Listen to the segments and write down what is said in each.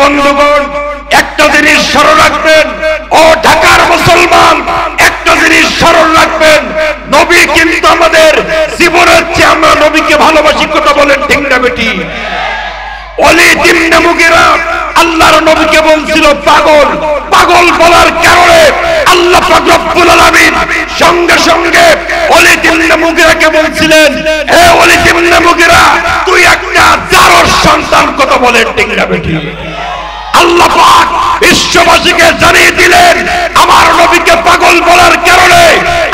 বন্ধুগণ, একটা জিনিস স্মরণ রাখবেন, ও ঢাকার মুসলমান, একটা জিনিস স্মরণ রাখবেন, নবী কিন্তু আমাদের জীবনের চেয়ে আমরা নবীকে ভালোবাসি। কথা বলেন ঠিক না বেটি? ওয়ালিদ ইবনে মুগীরা আল্লাহর নবীকে বলছিল পাগল। পাগল বলার কারণে আল্লাহ পাক রব্বুল আলামিন সঙ্গে সঙ্গে ওয়ালিদ ইবনে মুগীরাকে বলছিলেন, হে ওয়ালিদ ইবনে মুগীরা, তুই একটা জারর সন্তান। কথা বলেন ঠিক না বেটি? আল্লাহ পাক বিশ্ববাসীকে জানিয়ে দিলেন, আমার নবীকে পাগল বলার কারণে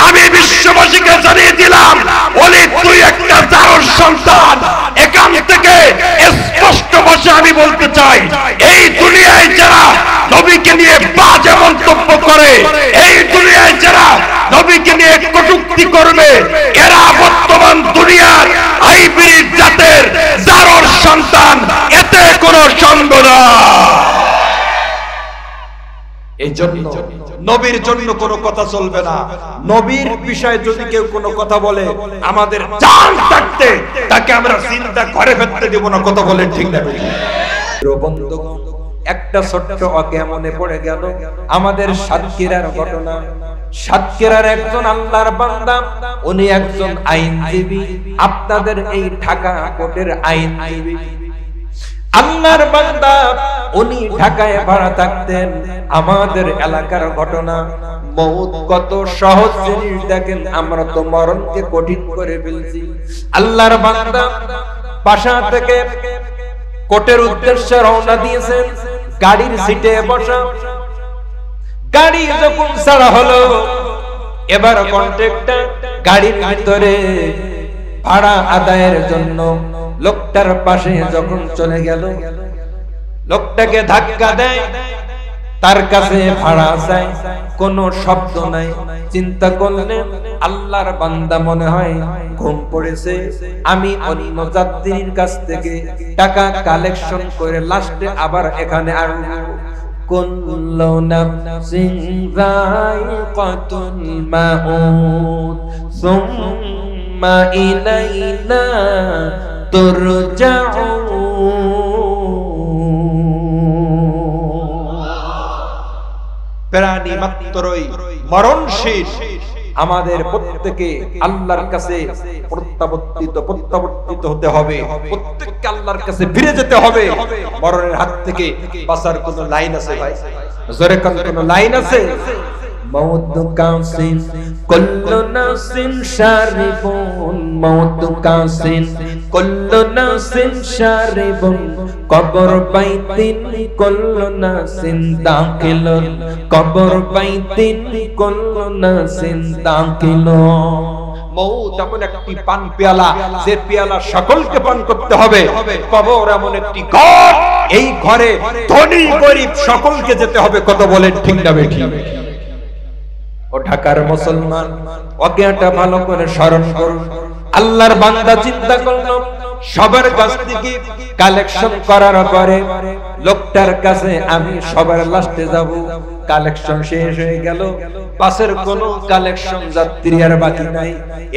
আমি বিশ্ববাসীকে জানিয়ে দিলাম, ওয়ালিদ তুই একটা জারর সন্তান। এখান থেকে স্পষ্ট ভাষায় আমি বলতে চাই, এই দুনিয়ায় যারা নবীকে নিয়ে বাজে মন্তব্য করে, এই দুনিয়ায় যারা নবীকে নিয়ে কটূক্তি করবে, এরা বর্তমান দুনিয়ার হাইব্রিড জাতের জারর সন্তান, এতে কোনো সন্দেহ নাই। এই জন্য নবীর জন্য কোনো কথা চলবে না। নবীর বিষয়ে যদি কেউ কোনো কথা বলে, আমাদের জান থাকতে তাকে আমরা চিন্তা করে ফেলতে দেব না। কথা বলেন ঠিক না? বন্ধুগণ, একটা ছোট্ট অজ্ঞা মনে পড়ে গেল আমাদের সাতক্ষীরার ঘটনা। সাতক্ষীরার একজন আল্লাহর বান্দা, উনি একজন আইনজীবী, আপনাদের এই ঢাকা কোর্টের আইনজীবী, আল্লাহর বান্দা। উনি ঢাকায় ভাড়া থাকতেন। আমাদের এলাকার ঘটনা, মওত কত সহজ জিনিস দেখেন, আমরা তো মরণকে কঠিন করে ফেলছি। আল্লাহর বান্দা বাসা থেকে কোর্টের উদ্দেশ্যে রওনা দিয়েছেন, গাড়ির সিটে বসা। গাড়ি যখন ছাড়া হলো, এবার কন্ট্রাক্টর গাড়ির ভিতরে ভাড়া আদায়ের জন্য লোকটার পাশে যখন চলে গেল, লোকটাকে ধাক্কা দেয়, তার কাছে ভাড়া চায়, কোনো শব্দ নাই। চিন্তা করলেন আল্লাহর বান্দা মনে হয় ঘুম পড়েছে, আমি অন্য যাত্রীর কাছ থেকে টাকা কালেকশন করে লাস্টে আবার এখানে আসবো। কুল্লু নাফসিন যায়িকাতুল মাউত সুম্মা ইলাইনা প্রাণী মাত্রই মরণশীল। আমাদের প্রত্যেকে আল্লাহর কাছে প্রত্যাবর্তিত হতে হবে, প্রত্যেককে আল্লাহর কাছে ফিরে যেতে হবে। মরণের হাত থেকে বাঁচার কোন লাইন আছে ভাই? জোরে কোন লাইন আছে? মওত কাসিন কুল্লু নাফসিন শারিবুন, মওত কাসিন কুল্লু নাফসিন শারিবুন, কবর বাইতিন কুল্লু নাফসিন দাখিলুন, কবর বাইতিন কুল্লু নাফসিন দাখিলুন। মওত এমন একটি পান পেয়ালা, যে পেয়ালা সকলকে পান করতে হবে। কবর এমন একটি ঘর, এই ঘরে ধনী গরিব সকলকে যেতে হবে। কত বলেন ঠিক না বেঠিক? ও ঢাকার মুসলমান, অজ্ঞাটা ভালো করে স্মরণ করুন। আল্লাহর বান্দা চিন্তা করলো, সবার কাছ থেকে কালেকশন করার পরে লোকটার কাছে আমি সবার লাস্টে যাব। কালেকশন শেষ হয়ে গেল, বাসের কোনো কালেকশন যাত্রী আর বাকি নাই।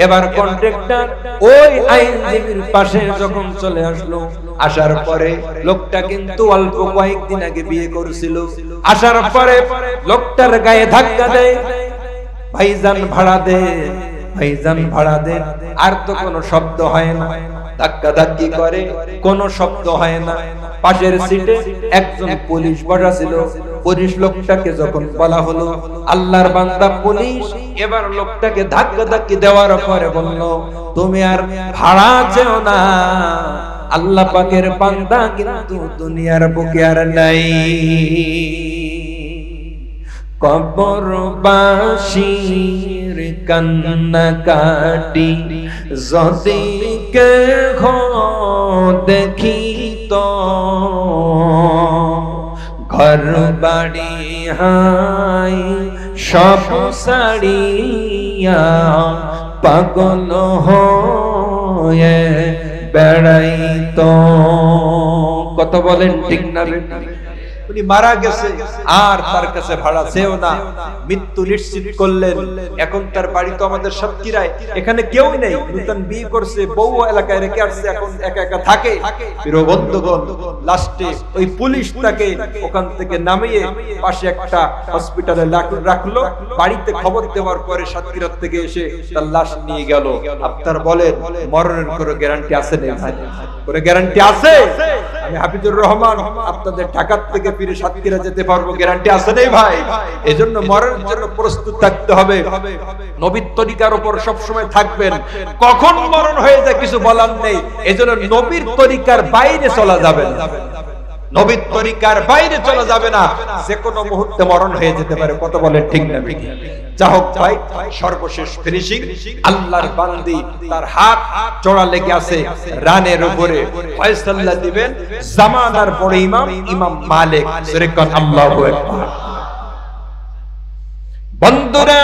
এবার কন্ট্রাক্টর ওই আইনজীবীর পাশে যখন চলে আসলো, আসার পরে লোকটা কিন্তু অল্প কয়েকদিন আগে বিয়ে করেছিল। আসার পরে লোকটার গায়ে ধাক্কা দেয়, ভাইজান ভাড়া দে, ভাইজান ভাড়া দে। আর তো কোনো শব্দ হয় না, ধাক্কা ধাক্কি করে, কোনো শব্দ হয় না। পাশের সিটে একজন পুলিশ বসা ছিল। পুলিশ লোকটাকে যখন বলা হলো আল্লাহর বান্দা পুলিশ, এবার লোকটাকে ধাক্কা ধাক্কি দেওয়ার পরে বলল, তুমি আর ভাড়া চেও না, আল্লাহ পাকের বান্দা কিন্তু দুনিয়ার বুকে আর নাই। কবরবাসীর কান্না কাটি যদি কেহ দেখিত, ঘর বাড়ি হাই সব ছাড়িয়া পাগল হয়ে বেড়াইতো। কত বলেন ঠিক না? উনি মারা গেছে, আর তার কাছে ভাড়া চেয়েও না, মৃত্যু নিশ্চিত করলেন। এখন তার বাড়ি তো আমাদের সাতক্ষীরায়, এখানে কেউ নেই, নতুন বিয়ে করছে, বউ এলাকায় রেখে আসছে, এখন একা একা থাকে। প্রিয় বন্ধুগণ, লাস্টে ওই পুলিশ তাকে ওখান থেকে নামিয়ে পাশে একটা হসপিটালে রাখলো। বাড়িতে খবর দেওয়ার পরে সাতক্ষীরা থেকে এসে তার লাশ নিয়ে গেল। আপনারা বলেন মরণের কোনো গ্যারান্টি আছে না ভাই? কোনো গ্যারান্টি আছে? আমি হাফিজুর রহমান আপনাদের ঢাকা থেকে ফিরে সাতক্ষীরা যেতে পারবো, গ্যারান্টি আছে না ভাই? এজন্য মরণের জন্য প্রস্তুত থাকতে হবে। নবীর তরিকার উপর সব সময় থাকবেন। কখন মরণ হয়ে যায় কিছু বলার নেই, এজন্য নবীর তরিকার বাইরে চলা যাবে না। নবীর তরিকার বাইরে চলা যাবে না, যে কোনো মুহূর্তে মরণ হয়ে যেতে পারে। কত বলেন ঠিক না? যা হোক ভাই, সর্বশেষ ফিনিশিং, আল্লাহর বান্দি তার হাত চড়া লেগে আছে রানের উপরে, ফয়সালা দিবেন জামানার বড় ইমাম ইমাম মালিক। জোরে কোন আল্লাহু আকবার। বন্ধুরা,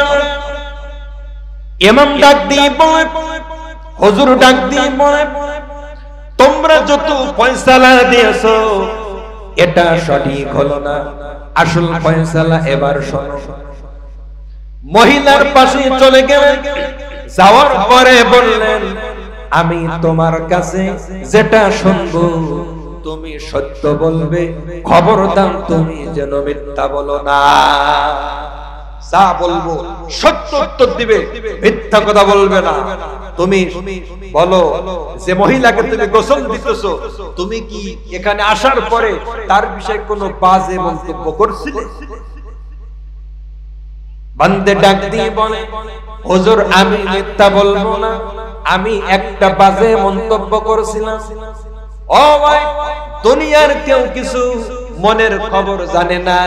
ইমাম ডাক দিয়ে বলে, হুজুর ডাক দিয়ে বলে, তোমরা যত ফয়সালা দিয়েছো এটা সঠিক হলো না, আসল ফয়সালা এবার শোনো। মহিলার পাশে চলে গেলেন, যাওয়ার পরে বললেন, আমি তোমার কাছে যেটা শুনবো তুমি সত্য বলবে, খবরদার তুমি যেন মিথ্যা বলো না। যা বলবো সত্য উত্তর দিবে, মিথ্যা কথা বলবে না। তুমি বলো যে মহিলাকে তুমি গোসল দিতেছো, তুমি কি এখানে আসার পরে তার বিষয়ে কোনো বাজে মন্তব্য করছিলে? বান্দে ডাক দিয়ে বলে, হুজুর আমি মিথ্যা বলবো না, আমি একটা বাজে মন্তব্য করেছিলাম। ও ভাই, দুনিয়ার কেউ কিছু মনের খবর জানে না,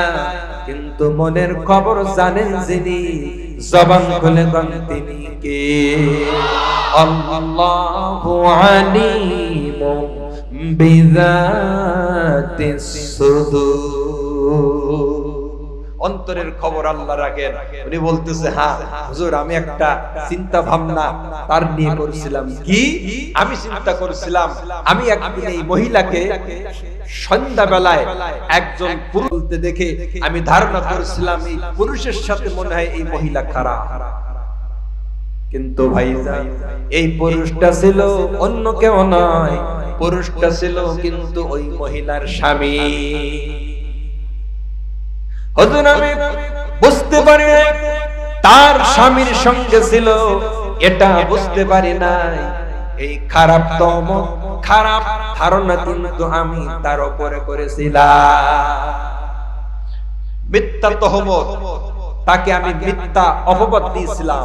কিন্তু মনের খবর জানেন যিনি, জবান খুলে বলেন তিনি কে? আল্লাহু আলিমুম বিযাতিস সুদূর। অন্তরের খবর আল্লাহ রাখেন। উনি বলতেছে, হ্যাঁ হুজুর, আমি একটা চিন্তা ভাবনা তার নিয়ে করেছিলাম। কি? আমি চিন্তা করেছিলাম, আমি একদিন এই মহিলাকে সন্ধ্যা বেলায় একজন পুরুষকে দেখে আমি ধারণা করেছিলাম এই পুরুষের সাথে মনে হয় এই মহিলা খারাপ। কিন্তু ভাইজান, এই পুরুষটা ছিল অন্য কেউ নয়, পুরুষটা ছিল কিন্তু ওই মহিলার স্বামী। হুজুর আমি বুঝতে পারি নাই তার স্বামীর সঙ্গে ছিল, এটা বুঝতে পারি নাই। এই খারাপ ধারণা কিন্তু আমি তার উপরে করেছিলাম। মিথ্যা তহমত, তাকে আমি মিথ্যা অপবাদ দিয়েছিলাম।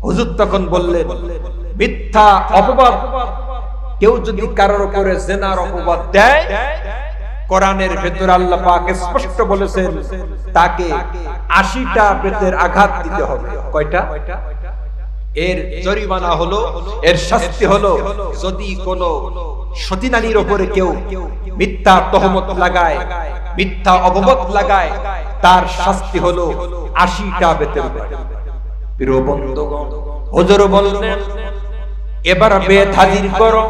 হুজুর তখন বললেন, মিথ্যা অপবাদ কেউ যদি কারোর উপরে জিনার অপবাদ দেয়, কোরআনের ভেতর আল্লাহ পাক স্পষ্ট বলেছেন তাকে 80টা বেতের আঘাত দিতে হবে। কয়টা? এর জরিমানা হলো, এর শাস্তি হলো, যদি কোনো সতী নারীর উপরে কেউ মিথ্যা তহমত লাগায়, মিথ্যা অপবাদ লাগায়, তার শাস্তি হলো 80টা বেতের। প্রিয় বন্ধুগণ, হুজুর বললেন, এবার বেত হাজির করো।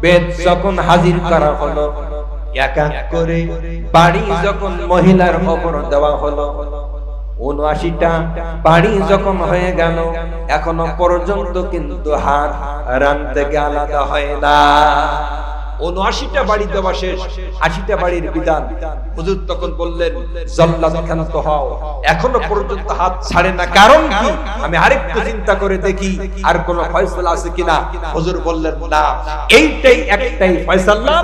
বেত যখন হাজির করা হলো, এক এক করে বাড়ি যখন মহিলার উপর দেওয়া হলো, ৭৯টা বাড়ি যখন হয়ে গেল, এখনো পর্যন্ত কিন্তু হাত রান থেকে আলাদা হয় না। ৭৯টা বাড়ি দেওয়া শেষ, ৮০টা বাড়ির বিধান। হুজুর তখন বললেন, জল্লাদ ক্ষান্ত হও, এখনো পর্যন্ত হাত ছাড়ে না, কারণ কি? আমি আরেকটু চিন্তা করে দেখি আর কোন ফয়সালা আছে কিনা। হুজুর বললেন, না, এইটাই একটাই ফয়সালা,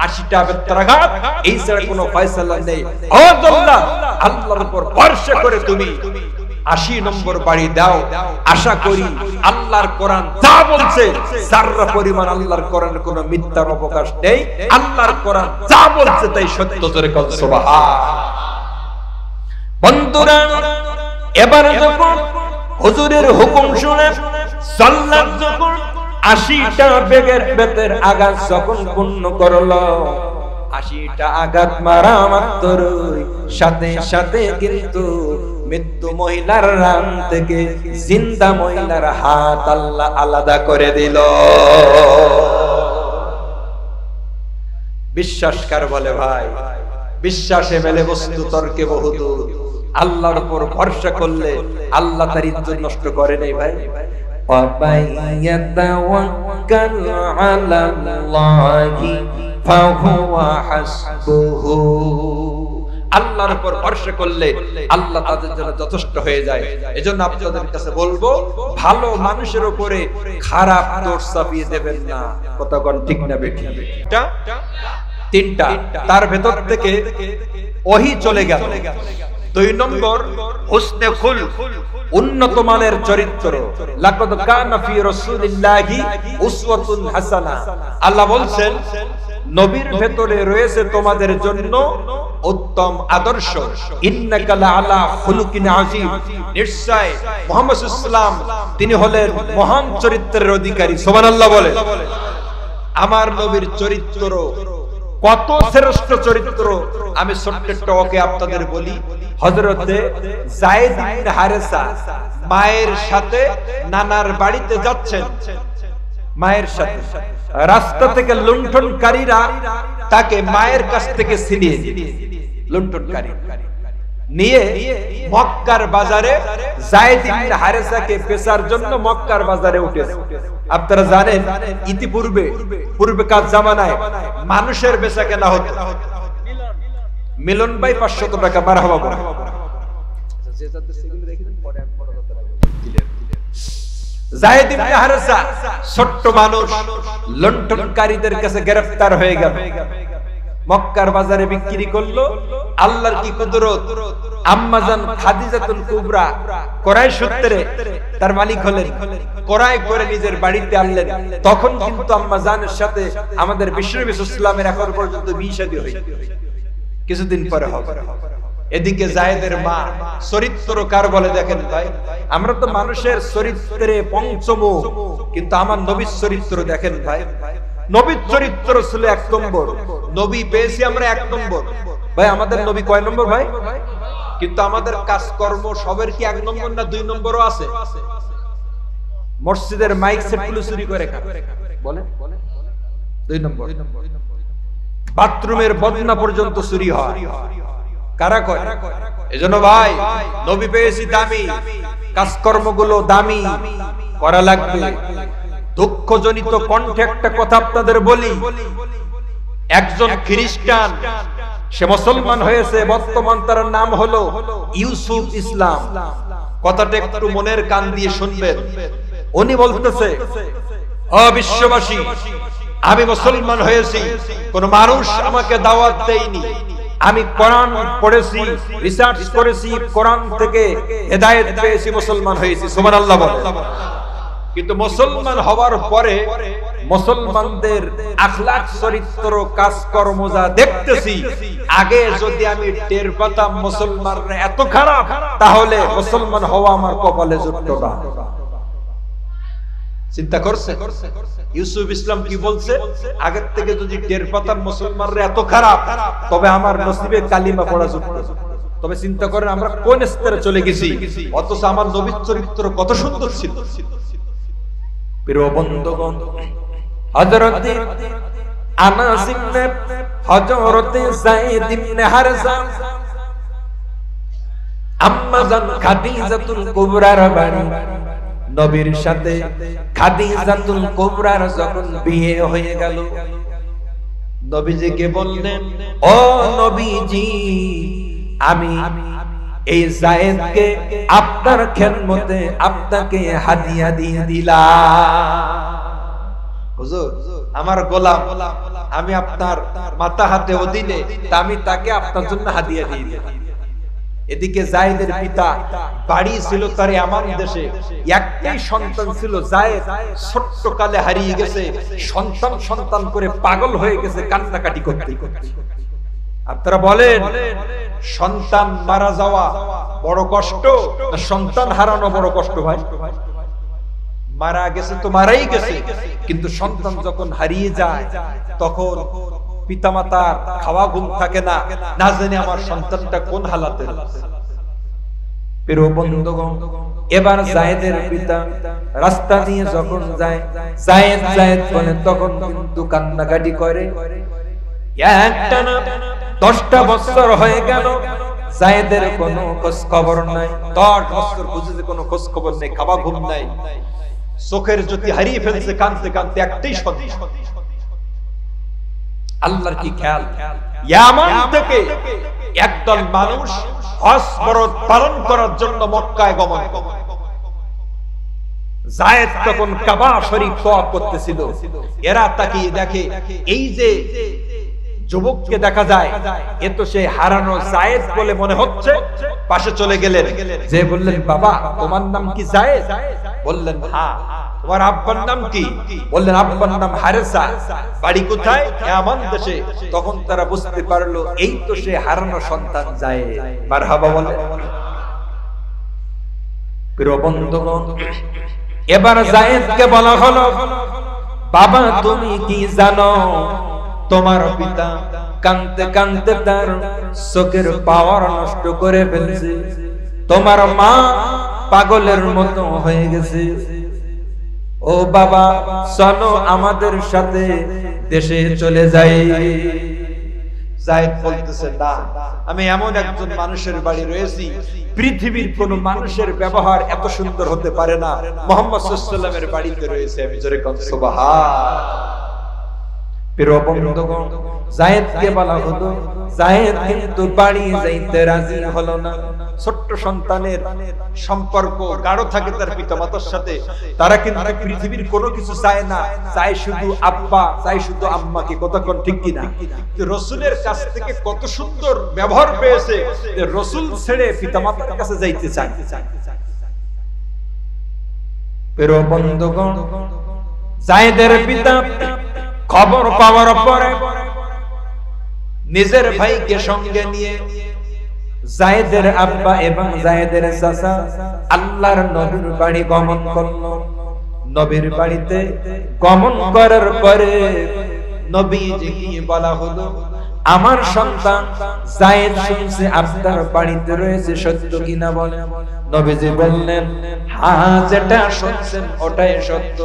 ৮০টা বেত্রাঘাত, এই ছাড়া কোনো ফয়সালা নেই। ও জল্লাদ, আল্লাহর উপর ভরসা করে তুমি ৮০ নম্বর বাড়ি দাও। আশা করি আল্লাহর কোরআন যা বলছে, যাররা পরিমাণ আল্লাহর কোরআনের কোনো মিথ্যার অবকাশ নেই। আল্লাহর কোরআন যা বলছে তাই সত্য। জোরে বল সুবহান। বন্ধুরা, এবারে যখন হুজুরের হুকুম শুনে জল্লাদ যখন ৮০টা বেতের আঘাত যখন পূর্ণ করলো, ৮০টা আঘাত মারা মাত্রই সাথে সাথে কিন্তু মৃত্যু মহিলার রান থেকে জিন্দা মহিলার হাত আল্লাহ আলাদা করে দিল। বিশ্বাস কার বলে ভাই? বিশ্বাসে মেলে বস্তু, তর্কে বহুদূর। আল্লাহর উপর ভরসা করলে আল্লাহ তার ইজ্জত নষ্ট করে নাই ভাই। আল্লাহর উপর ভরসা করলে আল্লাহ তাদের জন্য যথেষ্ট হয়ে যায়। এজন্য আপনাদের কাছে বলবো, ভালো মানুষের উপরে খারাপ দোষ চাপিয়ে দেবেন না। কতক্ষণ ঠিক না বেঠিক? তিনটা, তার ভেতর থেকে ওহী চলে গেল। 2 নম্বর, হুসনে খুলক, উন্নত মানের চরিত্র। লাকাদ কানা ফি রাসূলিল্লাহি উসওয়াতুন হাসানাহ। আল্লাহ বলছেন, নবীর ভেতরে রয়েছে তোমাদের জন্য উত্তম আদর্শ। ইন্নাকা লাআলা খুলুকিন আযীম। নিশ্চয় মুহাম্মদ সাল্লাল্লাহু আলাইহি ওয়াসাল্লাম তিনি হলেন মহান চরিত্রের অধিকারী। সুবহানাল্লাহ বলে। আমার নবীর চরিত্র কত শ্রেষ্ঠ চরিত্র, আমি ছোট্ট টকে আপনাদের বলি। হযরতে যায়েদ ইবনে হারেসা মায়ের সাথে নানার বাড়িতে যাচ্ছেন। মায়ের সাথে রাস্তা থেকে লুণ্ঠনকারীরা তাকে মায়ের কাছ থেকে ছিনিয়ে লুণ্ঠনকারী নিয়ে মক্কার বাজারে যায়েদ ইবনে হারেসাকে পেছার জন্য মক্কার বাজারে উঠেছে। আপনারা জানেন পূর্বেকার জামানায় মানুষের বেচা কেনা হতো। মিলন ভাই 500 টাকা মারহাবা বলে। যায়েদ ইবনে হারেসা ছোট্ট মানুষ, লুণ্ঠনকারীদের কাছে গ্রেফতার হয়ে গেল। মক্কার বাজারে বিক্রি করলো। আল্লাহর কি কুদরত, আম্মাজান খাদিজাতুল কুবরা কোরাইশ সূত্রে তার মালিক হলেন। কোরাই করে নিজের বাড়িতে আনলেন। তখন কিন্তু আম্মাজানের সাথে আমাদের বিশ্বনবী সাল্লাল্লাহু আলাইহি ওয়াসাল্লামের এখন পর্যন্ত বিয়ে শাদী হয়নি, কিছুদিন পরে হবে। এদিকে যায়েদের মা চরিত্র কার বলে দেখেন ভাই? আমরা তো মানুষের চরিত্রে পঞ্চম, কিন্তু আমার নবীর চরিত্র দেখেন ভাই। নবীর চরিত্র ছিল 1 নম্বর। নবী পেয়েছি আমরা 1 নম্বর। ভাই আমাদের নবী কয় নম্বর ভাই? কিন্তু আমাদের কাজকর্ম সবের কি 1 নম্বর না 2 নম্বরও আছে? মসজিদের মাইক সেটগুলো চুরি করে বলে 2 নম্বর। বাথরুমের বদনা পর্যন্ত চুরি হয়, কারা করে? এজন্য ভাই নবী পেয়েছি দামি, কাজকর্মগুলো দামি করা লাগবে। দুঃখজনিত কণ্ঠে একটা কথা আপনাদের বলি। একজন খ্রিস্টান, সে মুসলমান হয়েছে, বর্তমান তার নাম হলো ইউসুফ ইসলাম। কথাটা একটু মনের কান দিয়ে শুনবেন। উনি বলতেছে, ও বিশ্ববাসী, আমি মুসলমান হয়েছি, কোন মানুষ আমাকে দাওয়াত দেয়নি। আমি কোরআন পড়েছি, রিসার্চ করেছি, কোরআন থেকে হেদায়েত পেয়েছি, মুসলমান হয়েছি। সুবহানাল্লাহ বলে। কিন্তু মুসলমান হওয়ার পরে মুসলমানদের আখলাক, চরিত্র, কাজকর্ম যা দেখতেছি, আগে যদি আমি টের পেতাম মুসলমানরা এত খারাপ, তাহলে মুসলমান হওয়া আমার কপালে জুটতো না। চিন্তা করছে ইউসুফ ইসলাম কি বলছে? আগের থেকে যদি টের পেতাম মুসলমানরা এত খারাপ, তবে আমার নসিবে কালিমা পড়া জুটতো। তবে চিন্তা করেন আমরা কোন স্তরে চলে গেছি, অথচ আমার নবীর চরিত্র কত সুন্দর ছিল। প্রিয় বন্ধুগণ, হযরতে আনাস ইবনে হযরতে যায়েদ ইবনে হারেসা আম্মাজান খাদিজাতুল কুবরার বাড়ি, নবীর সাথে খাদিজাতুল কুবরার যখন বিয়ে হয়ে গেল, নবীজিকে বললেন, ও নবীজি, আমি এই যায়েদকে আপনার খেদমতে আপনাকে হাদিয়া দিয়ে দিলাম। হুজুর, আমার গোলাম, আমি আপনার মাথা হাতে অধীনে, আমি তাকে আপনার জন্য হাদিয়া দিয়ে দিলাম। এদিকে যায়েদের পিতা বাড়ি ছিল তার ইয়ামান দেশে, একটাই সন্তান ছিল যায়েদ, ছোট্ট কালে হারিয়ে গেছে। সন্তান সন্তান করে পাগল হয়ে গেছে, কান্নাকাটি করতে করতে। আপনারা বলেন, সন্তান মারা যাওয়া বড় কষ্ট না সন্তান হারানো বড় কষ্ট? ভাই মারা গেছে তো মারাই গেছে, কিন্তু সন্তান যখন হারিয়ে যায় তখন পিতামাতার খাওয়া ঘুম থাকে না, না জানি আমার সন্তানটা কোন হালাতে। প্রিয় বন্ধুগণ, এবার যায়েদের পিতা রাস্তা দিয়ে যখন যায়, যায়েদ যায়েদ বলে, তখন কিন্তু কান্নাকাটি করে। একটানা 10টা বছর হয়ে গেল, যায়েদের কোনো খোঁজ খবর নাই। 10 বছর খুঁজেছে, কোনো খোঁজ খবর নেই, খাওয়া ঘুম নাই, চোখের জ্যোতি হারিয়ে ফেলছে, কাঁদতে কাঁদতে একটাই সন্দেহ। আল্লাহর কি খেয়াল, ইয়ামান থেকে একদল মানুষ হজ ফরজ পালন করার জন্য মক্কায় গমন করে। যায়েদ তখন কাবা শরীফ তওয়াফ করতেছিল। এরা তাকিয়ে দেখে, এই যে যুবককে দেখা যায়, এ তো সেই হারানো যায়েদ বলে মনে হচ্ছে। পাশে চলে গেলেন, যে বললেন, বাবা তোমার নাম কি যায়েদ? বললেন, হ্যাঁ। তোমার আব্বার নাম কি? বললেন, আব্বার নাম হারেসা। বাড়ি কোথায়? ইয়ামান দেশে। তখন তারা বুঝতে পারলো, এই তো সে হারানো সন্তান যায়েদ। মারহাবা বলে। প্রিয় বন্ধুগণ, এবার যায়েদকে বলা হলো, বাবা তুমি কি জানো, তোমার পিতা কাঁদতে কাঁদতে তার চোখের পাওয়ার নষ্ট করে ফেলছে, তোমার মা পাগলের মতো হয়ে গেছে। ও বাবা চলো আমাদের সাথে দেশে চলে যাই। যায়েদ বলতেছে, না, আমি এমন একজন মানুষের বাড়ি রয়েছি, পৃথিবীর কোন মানুষের ব্যবহার এত সুন্দর হতে পারে না, মুহাম্মদ সাল্লাল্লাহু আলাইহি ওয়াসাল্লামের বাড়িতে রয়েছে। আমি জোরে বলি সুবহান। প্রিয় বন্ধুগণ, যায়েদকে বলা হলো, যায়েদ কিন্তু বাড়ি যাইতে রাজি হলো না। ছোট্ট সন্তানের সম্পর্ক গাঢ় থাকে তার পিতামাতার সাথে, তারা কিন্তু পৃথিবীর কোনো কিছু চায় না, চায় শুধু আব্বা, চায় শুধু আম্মাকে। কতক্ষণ ঠিক কিনা? রাসূলের কাছ থেকে কত সুন্দর ব্যবহার পেয়েছে, রাসূল ছেড়ে পিতামাতার কাছে যাইতে চায়। প্রিয় বন্ধুগণ, যায়েদের পিতা খবর পাওয়ার পরে নিজের ভাইকে সঙ্গে নিয়ে যায়েদের আব্বা এবং যায়েদের চাচা আল্লাহর নবীর বাড়ি গমন করলো। নবীর বাড়িতে গমন করার পরে নবীজিকে বলা হলো, আমার সন্তান যায়েদ শুনছে আপনার বাড়িতে রয়েছে, সত্য কিনা বলেন। নবীজি বললেন, হ্যাঁ, যেটা শুনছেন ওটাই সত্য।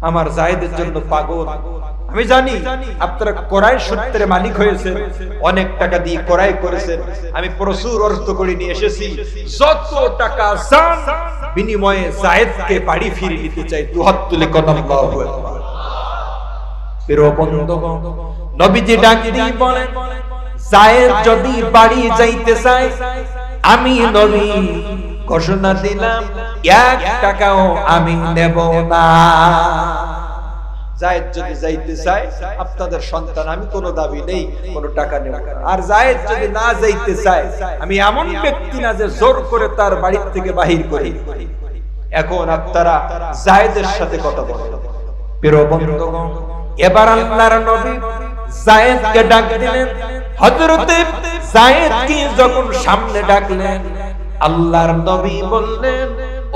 আমার যায়েদের জন্য পাগল। আমি জানি আপনারা ক্রয় সূত্রে মালিক হয়েছেন, অনেক টাকা দিয়ে ক্রয় করেছেন, আমি প্রচুর অর্থ করে নিয়ে এসেছি, যত টাকা চান বিনিময়ে যায়েদকে বাড়ি ফিরে দিতে চাই। দুহাত তুলে কথা আল্লাহু আকবার। প্রিয় বন্ধুগণ, নবীজি ডাক দিয়ে বলেন, যায়েদ যদি বাড়ি যাইতে চায়, আমি নবী ঘোষণা দিলাম 1 টাকাও আমি নেব না। যায়েদ যদি যাইতে চায়, আপনাদের সন্তান, আমি কোনো দাবি নেই, কোনো টাকা নেব না। আর যায়েদ যদি না যাইতে চায়, আমি এমন ব্যক্তি না যে জোর করে তার বাড়ি থেকে বাহির করি। এখন আপনারা যায়েদের সাথে কথা বলেন। প্রিয় বন্ধুগণ, এবার আল্লাহর নবী যায়েদকে ডাক দিলেন। হযরতে যায়েদকে যখন সামনে ডাকলেন, আল্লাহর নবী বললেন,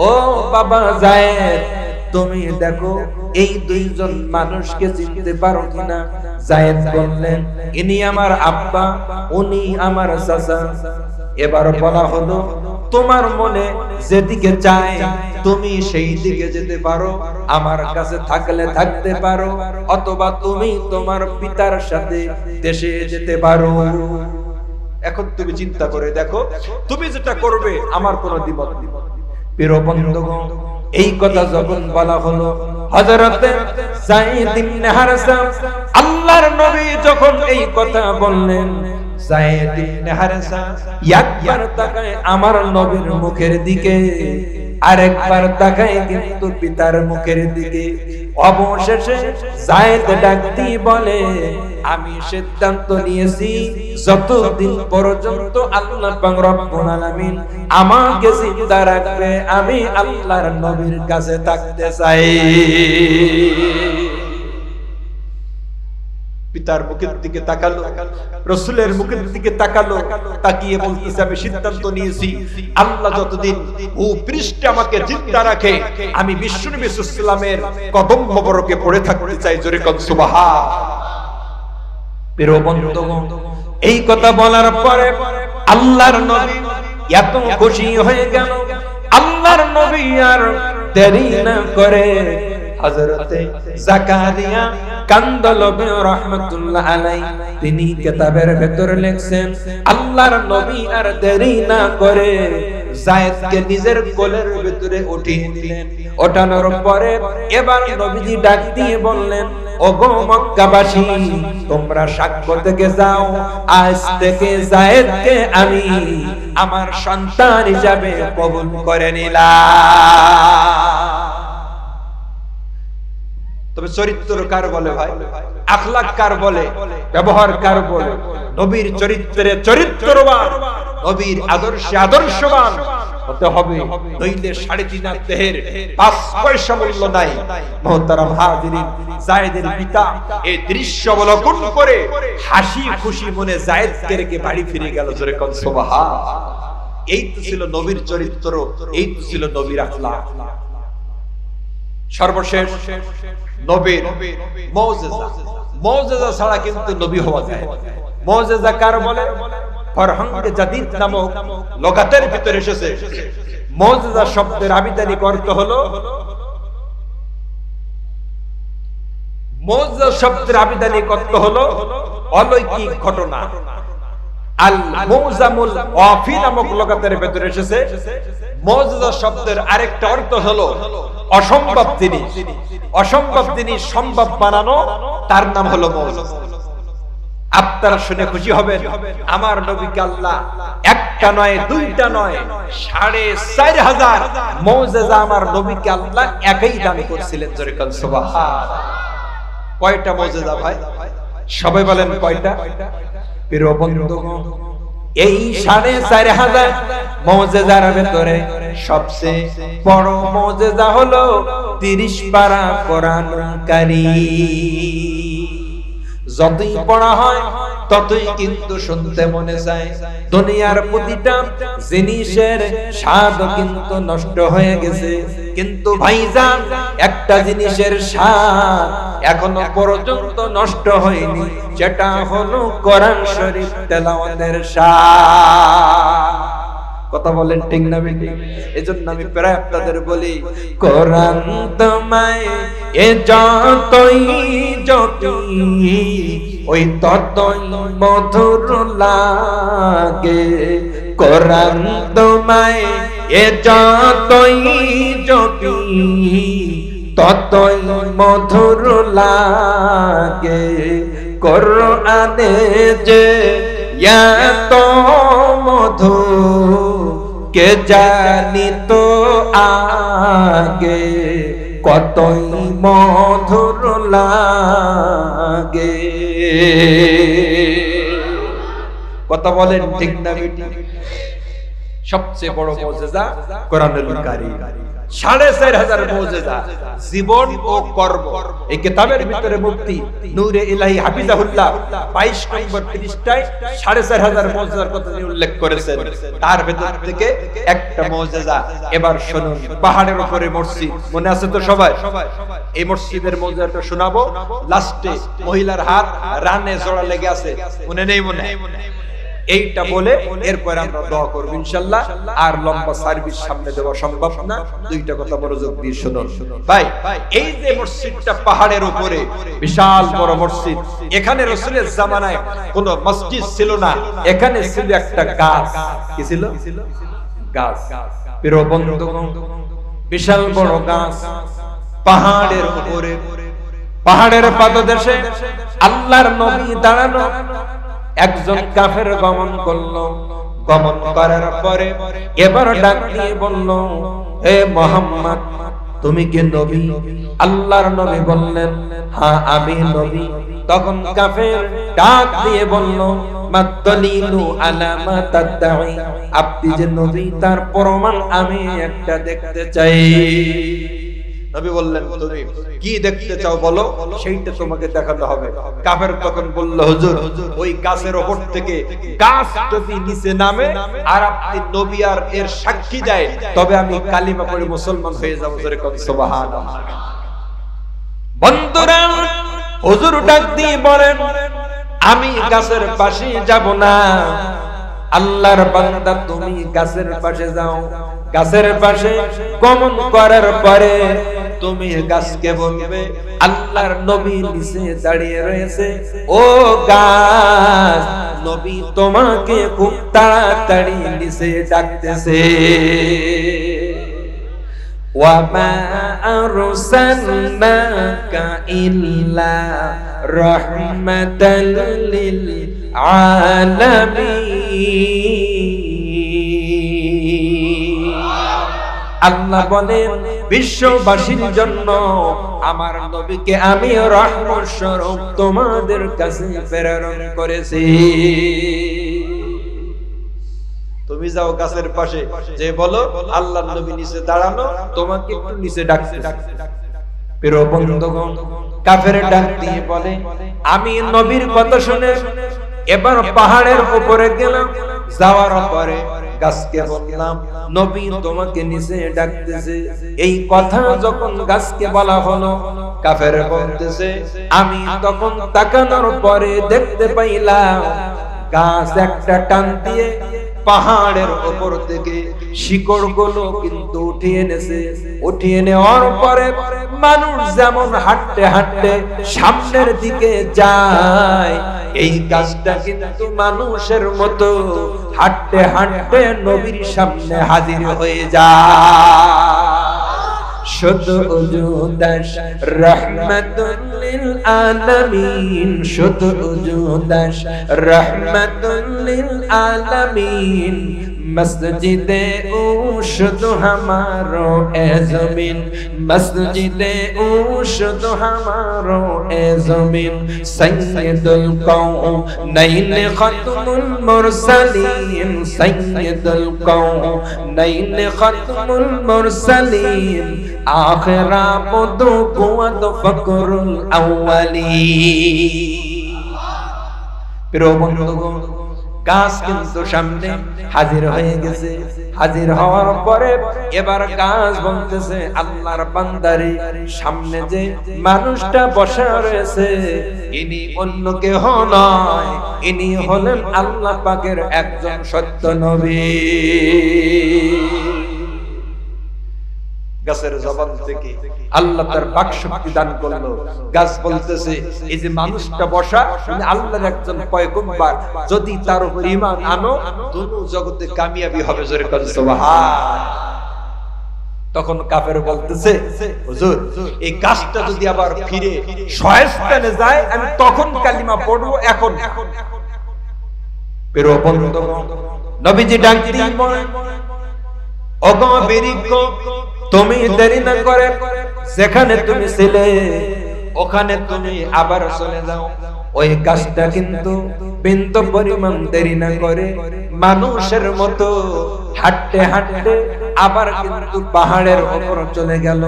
ও বাবা যায়েদ, তুমি দেখো এই দুইজন মানুষকে চিনতে পারো কিনা? যায়েদ বললেন, ইনি আমার আব্বা, উনি আমার চাচা। এবার বলা হলো, তোমার মনে যেদিকে চায় তুমি সেই দিকে যেতে পারো, আমার কাছে থাকলে থাকতে পারো, অথবা তুমি তোমার পিতার সাথে দেশে যেতে পারো। এখন তুমি চিন্তা করে দেখো, তুমি যেটা করবে আমার কোনো দ্বিমত নেই। প্রিয় বন্ধুগণ, এই কথা যখন বলা হলো, হযরতে যায়েদ ইবনে হারেসা, আল্লাহর নবী যখন এই কথা বললেন, যায়েদ ইবনে হারেসা একবার তাকায় আমার নবীর মুখের দিকে, আরেকবার তাকায় কিন্তু পিতার মুখের দিকে। অবশেষে যায়েদ ডাক দিয়ে বলে, আমি সিদ্ধান্ত নিয়েছি, যতদিন পর্যন্ত আল্লাহ পাক রব্বুল আলামিন আমাকে জিন্দা রাখবে, আমি আল্লাহর নবীর কাছে থাকতে চাই। পিতার মুখের দিকে তাকালো, রাসূলের মুখের দিকে তাকালো, তাকিয়ে বলতেছে, আমি সিদ্ধান্ত নিয়েছি, আল্লাহ যতদিন ও পৃষ্ঠে আমাকে জিন্দা রাখে, আমি বিশ্বনবী সাল্লাল্লাহু আলাইহি ওয়াসাল্লামের কদম মোবারকে পড়ে থাকতে চাই। জোরে কোন সুবহান। প্রিয় বন্ধুগণ, এই কথা বলার পরে আল্লাহর নবী এত খুশি হয়ে গেল, আল্লাহর নবী আর দেরি না করে হযরতে জাকারিয়া কান্দলবি রাহমাতুল্লাহ আলাইহি তিনি কিতাবের ভেতর লিখছেন আল্লাহর নবী আর দেরি না করে যায়েদকে নিজের কোলের ভিতরে উঠিয়ে নিলেন। ওঠানোর পরে এবার নবীজি ডাক দিয়ে বললেন, ওগো মক্কাবাসী, তোমরা সাক্ষ্য থেকে যাও, আজ থেকে যায়েদকে আমি আমার সন্তান হিসাবে কবুল করে নিলাম। তবে চরিত্র কার বলে ভাই, আখলাক কার বলে, ব্যবহার কার বলে? নবীর চরিত্রে চরিত্রবান, নবীর আদর্শে আদর্শবান হতে হবে, নইলে 3.5 দেহের 5 পয়সা মূল্য নাই। মুহতারাম হাজিরিন, যায়েদের পিতা এই দৃশ্য অবলোকন করে হাসি খুশি মনে যায়েদকে রেখে বাড়ি ফিরে গেল। জোরে কোন সুবহানাল্লাহ। এই তো ছিল নবীর চরিত্র, এই তো ছিল নবীর আখলাক। সর্বশেষ নবীর মুজিজা। মুজিজা ছাড়া কিন্তু নবী হওয়া যায়। মুজিজা কার বলে? ফরহাঙ্গে জাদিদ নামক লগাতের ভিতরে এসেছে। মুজিজা শব্দের আবিধানিক অর্থ হলো, মুজিজা শব্দের আবিধানিক অর্থ হলো অলৌকিক ঘটনা। আল মুজামুল ওয়াফি নামক লগাতের ভিতরে এসেছে। মুজিজা শব্দের আরেকটা অর্থ হলো অসম্ভব জিনিস। অসম্ভব জিনিস সম্ভব বানানো, তার নাম হলো মুজিজা। আপনারা শুনে খুশি হবেন, আমার নবীকে আল্লাহ একটা নয়, দুইটা নয়, 4,500 মুজিজা আমার নবীকে আল্লাহ একই দান করেছিলেন। জোরে কোন সুবহানাল্লাহ। কয়টা মুজিজা ভাই? সবাই বলেন কয়টা? প্রিয় বন্ধুগণ, এই 4,500 মুজিজার ভিতরে সবচেয়ে বড় মুজিজা হলো 30 পারা কোরআন কারীম। যতই পড়া হয় ততই কিন্তু শুনতে মনে চায়। দুনিয়ার প্রতিটা জিনিসের স্বাদ কিন্তু নষ্ট হয়ে গেছে, কিন্তু ভাইজান একটা জিনিসের স্বাদ এখনো পর্যন্ত নষ্ট হয়নি, যেটা হলো কোরআন শরীফ তেলাওয়াতের স্বাদ। কথা বলেন ঠিক না বেঠিক? এজন্য আমি প্রায় আপনাদের বলি, কোরআন তোমায় এ যতই জপি ওই ততই মধুর লাগে। কোরআন তোমায় এ যতই জপি ততই মধুর লাগে। কোরআনে যে এত মধু কে জানি তো আগে, কতই মধুর লাগে। কথা বলেন ঠিক না বেঠিক? সবচেয়ে বড় মুজিজা কোরআনুল কারীম। 4,500 মুজিজা, জীবন ও কর্ম। এই কিতাবের ভিতরে মুফতি নূরে ইলাহি হাফিজাহুল্লাহ 22 নম্বর পৃষ্ঠায় 4,500 মুজিজার কথা উল্লেখ করেছেন। তার ভিতর থেকে একটা মুজিজা এবার শুনুন। পাহাড়ের উপরে মসজিদ, মনে আছে তো সবাই? এই মসজিদের মুজিজাটা শোনাবো। লাস্টে মহিলার হাত রানে জোড়া লেগে আছে, মনে নেই? মনে এইটা বলে এরপর আমরা দোয়া করব ইনশাআল্লাহ। আর লম্বা সার্ভিস সামনে দেওয়া সম্ভব না, দুইটা কথা মনোযোগ দিয়ে শুনুন ভাই। এই যে মসজিদটা পাহাড়ের উপরে, বিশাল বড় মসজিদ। এখানে রাসূলের জামানায় কোনো মসজিদ ছিল না, এখানে ছিল একটা গাছ। কি ছিল? গাছ। প্রিয় বন্ধুগণ, বিশাল বড় গাছ পাহাড়ের উপরে, পাহাড়ের পাদদেশে আল্লাহর নবী দাঁড়ানো। একজন কাফের গমন করলো। গমন করার পরে এবার ডাক দিয়ে বলল, হে মুহাম্মদ, তুমি কি নবী? আল্লাহর নবী বললেন, হ্যাঁ আমি নবী। তখন কাফের ডাক দিয়ে বলল, মাদলিলু আলা মা তাদঈ, আপনি যে নবী তার প্রমাণ আমি একটা দেখতে চাই। নবী বললেন, তুমি কি দেখতে চাও বলো, সেইটা তোমাকে দেখাতে হবে। কাফের তখন বলল, হুজুর ওই গাছের উপর থেকে গাছ যদি নিচে নামে আর আপনি নবী আর এর সাক্ষী দেয়, তবে আমি কালিমা পড়ে মুসলমান হয়ে যাব। জোরে কোন সুবহানাল্লাহ। বন্ধুরা, হুজুর ডাক দিয়ে বলেন, আমি গাছের পাশে যাব না। আল্লাহর বান্দা, তুমি গাছের পাশে যাও। গাছের পাশে গমন করার পরে তুমি গাছকে বলবে আল্লাহর নবী নিচে দাঁড়িয়ে রয়েছে, ও গাছ, নবী তোমাকে খুব তাড়াতাড়ি নিচে ডাকতেছে। ওয়ামা আরসালনাকা ইল্লা রাহমাতাল লিল আলামিন। আল্লাহ বলেন বিশ্ববাসীর জন্য আমার নবীকে আমি রহমত স্বরূপ তোমাদের কাছে প্রেরণ করেছি। তুমি যাও গাছের পাশে, যে বলো আল্লাহর নবী নিচে দাঁড়ানো, তোমাকে একটু নিচে ডাকছে। প্রিয় বন্ধুগণ, কাফের ডাক দিয়ে বলে আমি নবীর কথা শুনে এবার পাহাড়ের উপরে গেলাম, যাওয়ার পরে গাছকে বললাম নবী তোমাকে নিচে ডাকতেছে। এই কথা যখন গাছকে বলা হলো, কাফের বলতেছে আমি তখন তাকানোর পরে দেখতে পাইলাম গাছ একটা টান দিয়ে পাহাড়ের উপর থেকে শিকড় গুলো কিন্তু উঠিয়ে এনেছে। উঠিয়ে নেওয়ার পরে মানুষ যেমন হাঁটতে হাঁটতে সামনের দিকে যায়, এই গাছটা কিন্তু মানুষের মতো হাঁটতে হাঁটতে নবীর সামনে হাজির হয়ে যায়। শুধু উজুদাস রহমাতুল লিল আলামিন, শুধু উজুদাস রহমাতুল লিল আলামিন। মসজিদে ও শুধু হামারো এ জমিন, মসজিদে ও শুধু হামারো এ জমিন। সৈয়দুল কওনাইন খাতমুল মুরসালিন, সৈয়দুল কওনাইন খাতমুল মুরসালিন। আখিরা বদু কুওয়াত ফকরুল আউয়ালিন। প্রিয় বন্ধুগণ, গাছ কিন্তু সামনে হাজির হয়ে গেছে। হাজির হওয়ার পরে এবার গাছ বলতেছে আল্লাহর বান্দারে, সামনে যে মানুষটা বসে রয়েছে ইনি অন্য কেহ নয়, ইনি হলেন আল্লাহ পাকের একজন সত্য নবী। গাছের জবান থেকে আল্লাহ তার বাক শক্তি দান করলো। গাছ বলতেছে এই যে মানুষটা বসা উনি আল্লাহর একজন পয়গম্বর, যদি তার উপর ঈমান আনো দুনিয়া জগতে কামিয়াবি হবে। জোরে বলেন সুবহান। তখন কাফের বলতেছে হুজুর এই গাছটা যদি আবার ফিরে শয়স্তানে যায় আমি তখন কালিমা পড়বো, এখন না। প্রিয় বন্ধুগণ, নবীজি ডাক দিয়ে বলেন ওগো বীরিক্ষ, তুমি দেরি না করে যেখানে তুমি ছিলে ওখানে তুমি আবার চলে যাও। ওই গাছটা কিন্তু বিন্দু পরিমাণ দেরি না করে মানুষের মতো হাঁটতে হাঁটতে আবার কিন্তু পাহাড়ের উপর চলে গেল,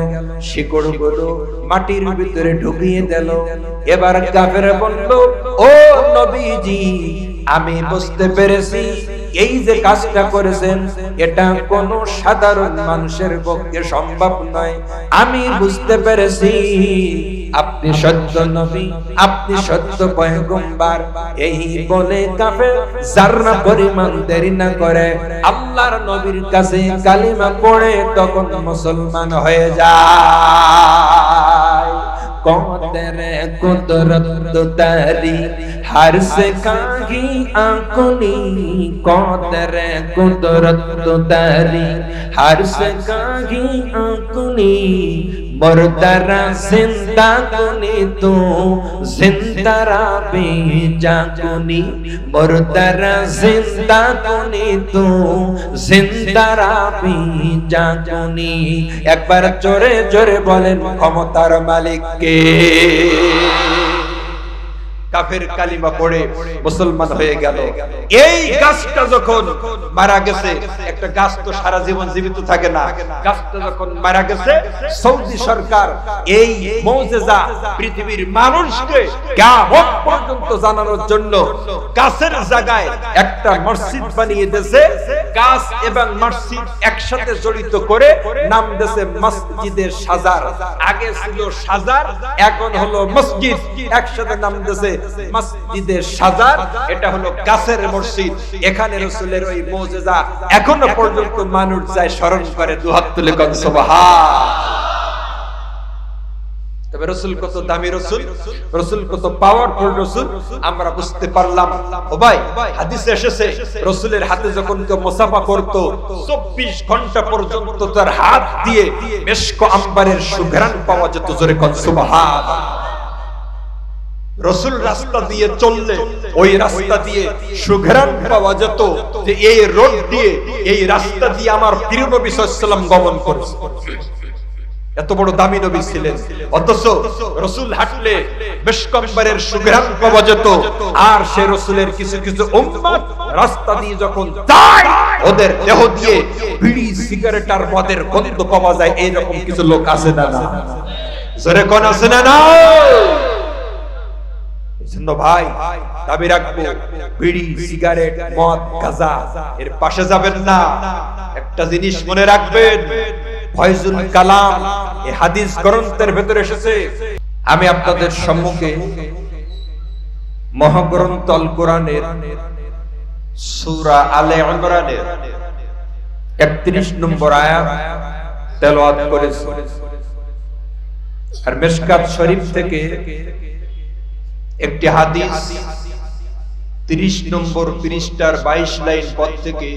শিকড়গুলো মাটির ভিতরে ঢুকিয়ে দিল। এবার কাফের বলল ও নবীজি, আমি বুঝতে পেরেছি এই যে কাজটা করেছেন এটা কোনো সাধারণ মানুষের পক্ষে সম্ভব নয়। আমি বুঝতে পেরেছি আপনি সত্য নবী, আপনি সত্য পয়গম্বর। এই বলে কাফের যারা পরিমাণ দেরি না করে আল্লাহর নবীর কাছে কালিমা পড়ে তখন মুসলমান হয়ে যায়। तेरे कुदरत तारी हर से कागी आंखोनी को तेरे कुदरत तारी हर से कागी आंखोनी मरदरा जिंदा कुनी तू जिंदरा बेजा कुनी मरदरा जिंदा कुनी तू जिंदरा बेजा कुनी। एक बार जोरे जोरे बोलें क्षमतार मालिक के। কাফের কালিমা পড়ে মুসলমান হয়ে গেল। এই গাছটা যখন মারা গেছে, একটা গাছ তো সারা জীবন জীবিত থাকে না, গাছটা যখন মারা গেছে সৌদি সরকার এই মুজিজা পৃথিবীর মানুষকে কিয়ামত পর্যন্ত জানানোর জন্য গাছের জায়গায় একটা মসজিদ বানিয়ে দিয়েছে। গাছ এবং মসজিদ একসাথে জড়িত করে নাম দিয়েছে মসজিদে সাজার। আগে ছিল সাজার, এখন হলো মসজিদ, একসাথে নাম দিয়েছে মসজিদে সাজার। এটা হলো গাছের মসজিদ। এখানে রাসূলের ওই মুজিজা এখনো পর্যন্ত মানুষ যায় স্মরণ করে, দুহাত তুলে কোন সুবহান। তবে রাসূল কত দামি রাসূল, রাসূল কত পাওয়ারফুল রাসূল আমরা বুঝতে পারলাম। ও ভাই, হাদিসে এসেছে রাসূলের হাতে যখন কেউ মুসাফা করত 24 ঘন্টা পর্যন্ত তার হাত দিয়ে মিশক আম্বারের সুঘ্রাণ পাওয়া যেত। জোরে কোন সুবহানাল্লাহ। রাসূল রাস্তা দিয়ে চললে ওই রাস্তা দিয়ে সুঘ্রাণ পাওয়া যেত যে এই রোড দিয়ে, এই রাস্তা দিয়ে আমার প্রিয় নবী সাল্লাল্লাহু আলাইহি ওয়াসাল্লাম গমন করেছে। এত বড় দামি নবী ছিলেন, অথচ রাসূল হাঁটলে মিশকাম্বরের সুঘ্রাণ পাওয়া যেত। আর সে রাসূলের কিছু কিছু উম্মত রাস্তা দিয়ে যখন যায় ওদের দেহ দিয়ে বিড়ি সিগারেট আর মদের গন্ধ পাওয়া যায়। এইরকম কিছু লোক আছে না? না, জোরে কোন আছে না? না। ভাই, দাবি রাখবো বিড়ি সিগারেট মদ গাঁজা এর পাশে যাবেন না। একটা জিনিস মনে রাখবেন, ফয়জুল কালাম এই হাদিস গ্রন্থের ভেতরে এসেছে। আমি আপনাদের সম্মুখে মহাগ্রন্থ আল কোরআনের সূরা আলে ইমরানের 31 নম্বর আয়াত তেলাওয়াত করেছি। আর মিশকাত শরীফ থেকে একটি হাদিস 30 নম্বর পৃষ্ঠার 22 লাইন পদ থেকে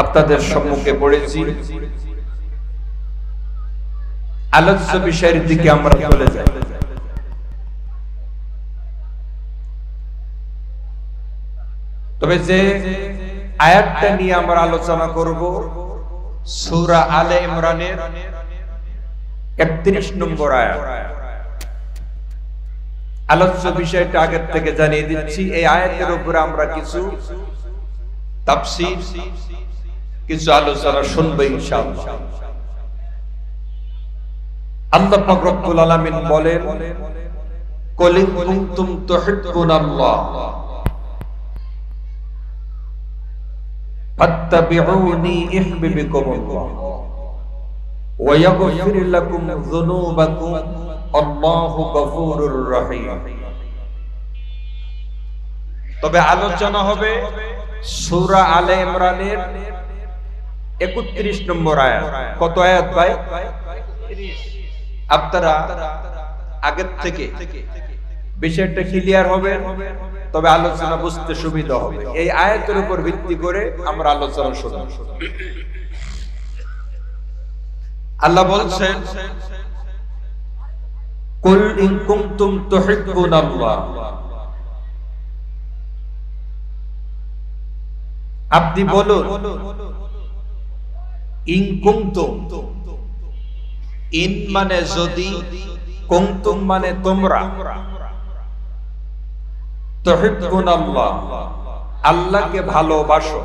আপনাদের সম্মুখে পড়েছি। আলোচ্য বিষয়ের দিকে আমরা চলে যাই। তবে যে আয়াতটা নিয়ে আমরা আলোচনা করব সূরা আলে ইমরানের 31 নম্বর আয়াত। আলোচ্য বিষয়টা আগের থেকে জানিয়ে দিচ্ছি। এই আয়াতের উপরে আমরা কিছু তাফসীর, কিছু আলোচনা শুনবো ইনশাআল্লাহ। আল্লাহ পাক রব্বুল আলামিন বলেন, কুল ইন কুনতুম তুহিব্বুনাল্লাহ ফাত্তাবিউনি ইহবিবকুমুল্লাহ ওয়া ইয়াগফির লাকুম যুনুবাকুম আল্লাহু গফুরুর রহিম। তবে আলোচনা হবে সূরা আলে ইমরানের 31 নম্বর আয়াত। কত আয়াত ভাই? 30। আপনারা আগের থেকে বিষয়টা ক্লিয়ার হবে, তবে আলোচনা বুঝতে সুবিধা হবে। এই আয়াতের উপর ভিত্তি করে আমরা আলোচনা শুনব। আল্লাহ বলছেন, কুল ইন কুনতুম তুহিব্বুনাল্লাহ, আপনি বলুন ইন কুনতুম। ইন মানে যদি, কুনতুম মানে তোমরা, তুহিব্বুনাল্লাহ আল্লাহকে ভালোবাসো।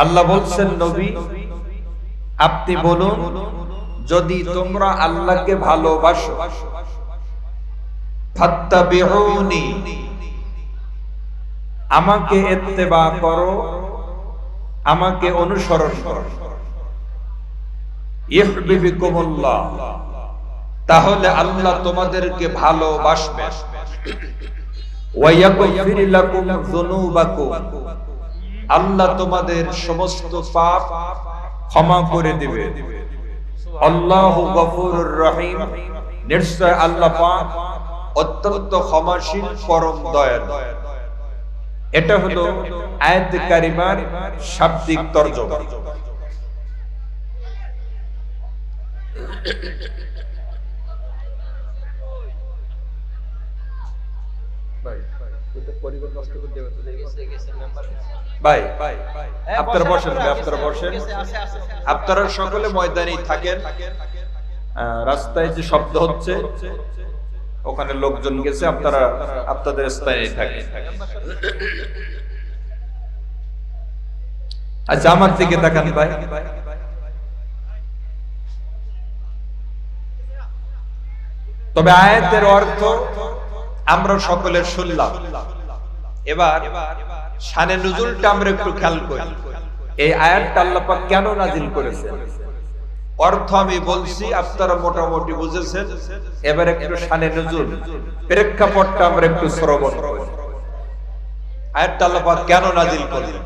আল্লাহ বলছেন, নবী আপনি বলুন যদি তোমরা আল্লাহকে ভালোবাসো, ফাত্তাবিউনি আমাকে ইত্তেবা করো, আমাকে অনুসরণ করো। ইহবিবকুমুল্লাহ তাহলে আল্লাহ তোমাদেরকে ভালোবাসবেন। ওয়া ইয়াগফির লাকুম যুনুবাকুম আল্লাহ তোমাদের সমস্ত পাপ ক্ষমা করে দিবে। আল্লাহু গফুরুর রহিম নিশ্চয় আল্লাহ পাক অত্যন্ত ক্ষমাশীল, পরম দয়ালু। এটা হলো আয়াত কারিমার শাব্দিক তরজমা। ভাই আপনারা বসেন, আপনারা সকলে ময়দানেই থাকেন। রাস্তায় যে শব্দ হচ্ছে ওখানে লোকজন গেছে, আপনারা আপনাদের স্থানেই থাকেন। আচ্ছা আমার দিকে তাকান ভাই। তবে আয়াতের অর্থ আমরা সকলে শুনলাম। এবার শানে নুজুলটা আমরা একটু খেয়াল করি। এই আয়াতটা আল্লাহ পাক কেন নাজিল করেছেন অর্থ আমি বলছি, আপনারা মোটামুটি বুঝেছেন। এবার একটু শানে নুজুল প্রেক্ষাপটটা আমরা একটু শ্রবণ করি। আয়াতটা আল্লাহ পাক কেন নাজিল করলেন?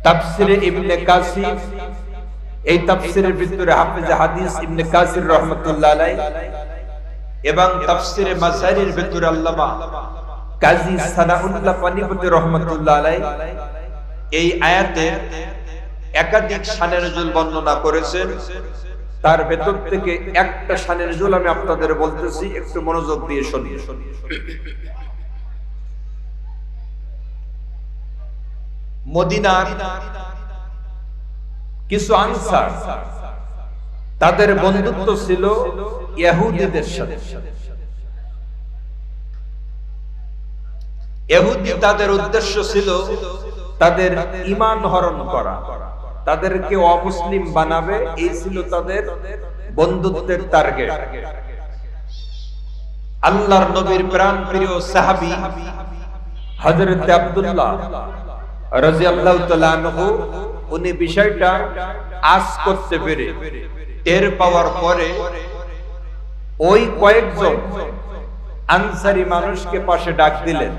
তাফসিরে ইবনে কাসির এই তাফসীরের ভিতরে হাফেজ হাদিস ইবনে কাসির রাহমাতুল্লাহ আলাইহি এবং তাফসীরে মাসাইরের ভিতরে আল্লামা কাজী সানাউল্লাহ পানিপতি রাহমাতুল্লাহ আলাইহি এই আয়াতে একাধিক শানে নজুল বর্ণনা করেছেন। তার ভেতর থেকে একটা শানে নজুল আমি আপনাদের বলতেছি, একটু মনোযোগ দিয়ে শুনিয়ে। মদিনার কিছু আনসার তাদের বন্ধুত্ব ছিল ইহুদিদের সাথে। ইহুদি তাদের উদ্দেশ্য ছিল তাদের ঈমান হরণ করা, তাদেরকে অমুসলিম বানাবে, এই ছিল তাদের বন্ধুত্বের টার্গেট। আল্লাহর নবীর প্রাণপ্রিয় সাহাবী হযরত আব্দুল্লাহ রাদিয়াল্লাহু তাআলা আনহু উনি বিষয়টা আজ করতে পেরে টের পাওয়ার পরে ওই কয়েকজন আনসারী মানুষকে পাশে ডাক দিলেন।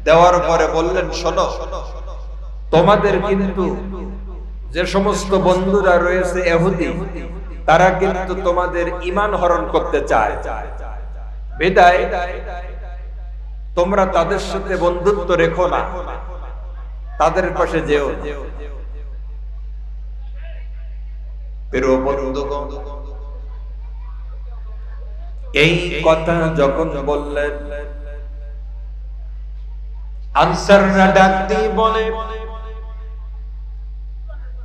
দেওয়ার পরে বললেন, শোনো, তোমাদের কিন্তু যে সমস্ত বন্ধুরা রয়েছে ইহুদি, তারা কিন্তু তোমাদের ঈমান হরণ করতে চায়, বিদায় তোমরা তাদের সাথে বন্ধুত্ব রেখো না, তাদের পাশে যেও। প্রিয় বন্ধুগণ, এই কথা যখন বললেন, আনসাররা ডাক দিয়ে বলে,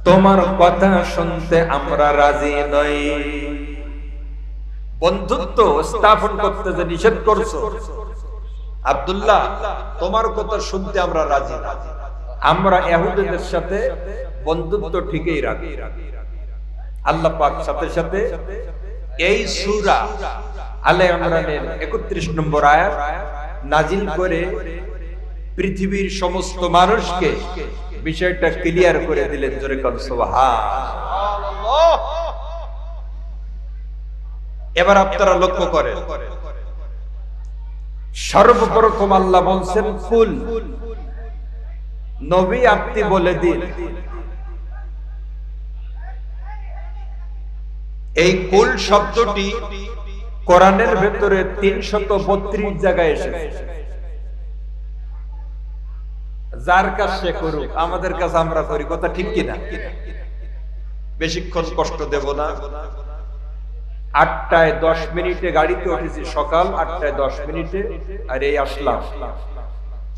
তোমার কথা শুনতে আমরা রাজি নই। বন্ধুত্ব স্থাপন করতে যে নিষেধ করছো আব্দুল্লাহ, তোমার কথা শুনতে আমরা রাজি না, আমরা ইহুদিদের সাথে বন্ধুত্ব ঠিকই রাখি। আল্লাহ পাক সাথে সাথে এই সূরা আলে ইমরানের ৩১ নম্বর আয়াত নাজিল করে পৃথিবীর সমস্ত মানুষকে বিষয়টা ক্লিয়ার করে দিলেন। জোরে কোন সুবহানাল্লাহ। এবার আপনারা লক্ষ্য করেন, সর্বপ্রথম আল্লাহ বলছেন কুল, নবী আপনি বলে দিন। এই কুল শব্দটি কোরআনের ভেতরে ৩৩২ জায়গায় এসেছে। যার কাজ সে করুক, আমাদের কাজ আমরা করি, কথা ঠিক কিনা? বেশিক্ষণ কষ্ট দেব না। ৮টায় ১০ মিনিটে গাড়িতে উঠেছি, সকাল ৮টায় ১০ মিনিটে, আর এই আসলাম।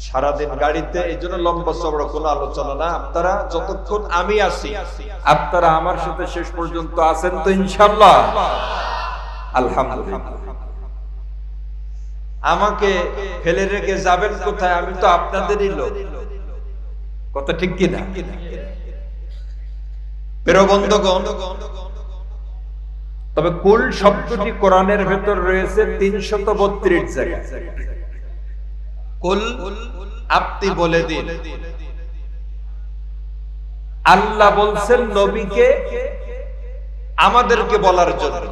সারাদিন গাড়িতে, এই জন্য লম্বা চওড়া কোনো আলোচনা না। আপনারা যতক্ষণ আমি আছি, আপনারা আমার সাথে শেষ পর্যন্ত আছেন তো ইনশাআল্লাহ? আলহামদুলিল্লাহ। আমাকে ফেলে রেখে যাবেন কোথায়? আমি তো আপনাদেরই লোক, কথা ঠিক কিনা? প্রিয় বন্ধুগণ, তবে কুল শব্দটি কোরআনের ভেতর রয়েছে ৩৩২ জায়গায়। কুল আপনি বলে দিন। আল্লাহ বলছেন নবীকে আমাদেরকে বলার জন্য।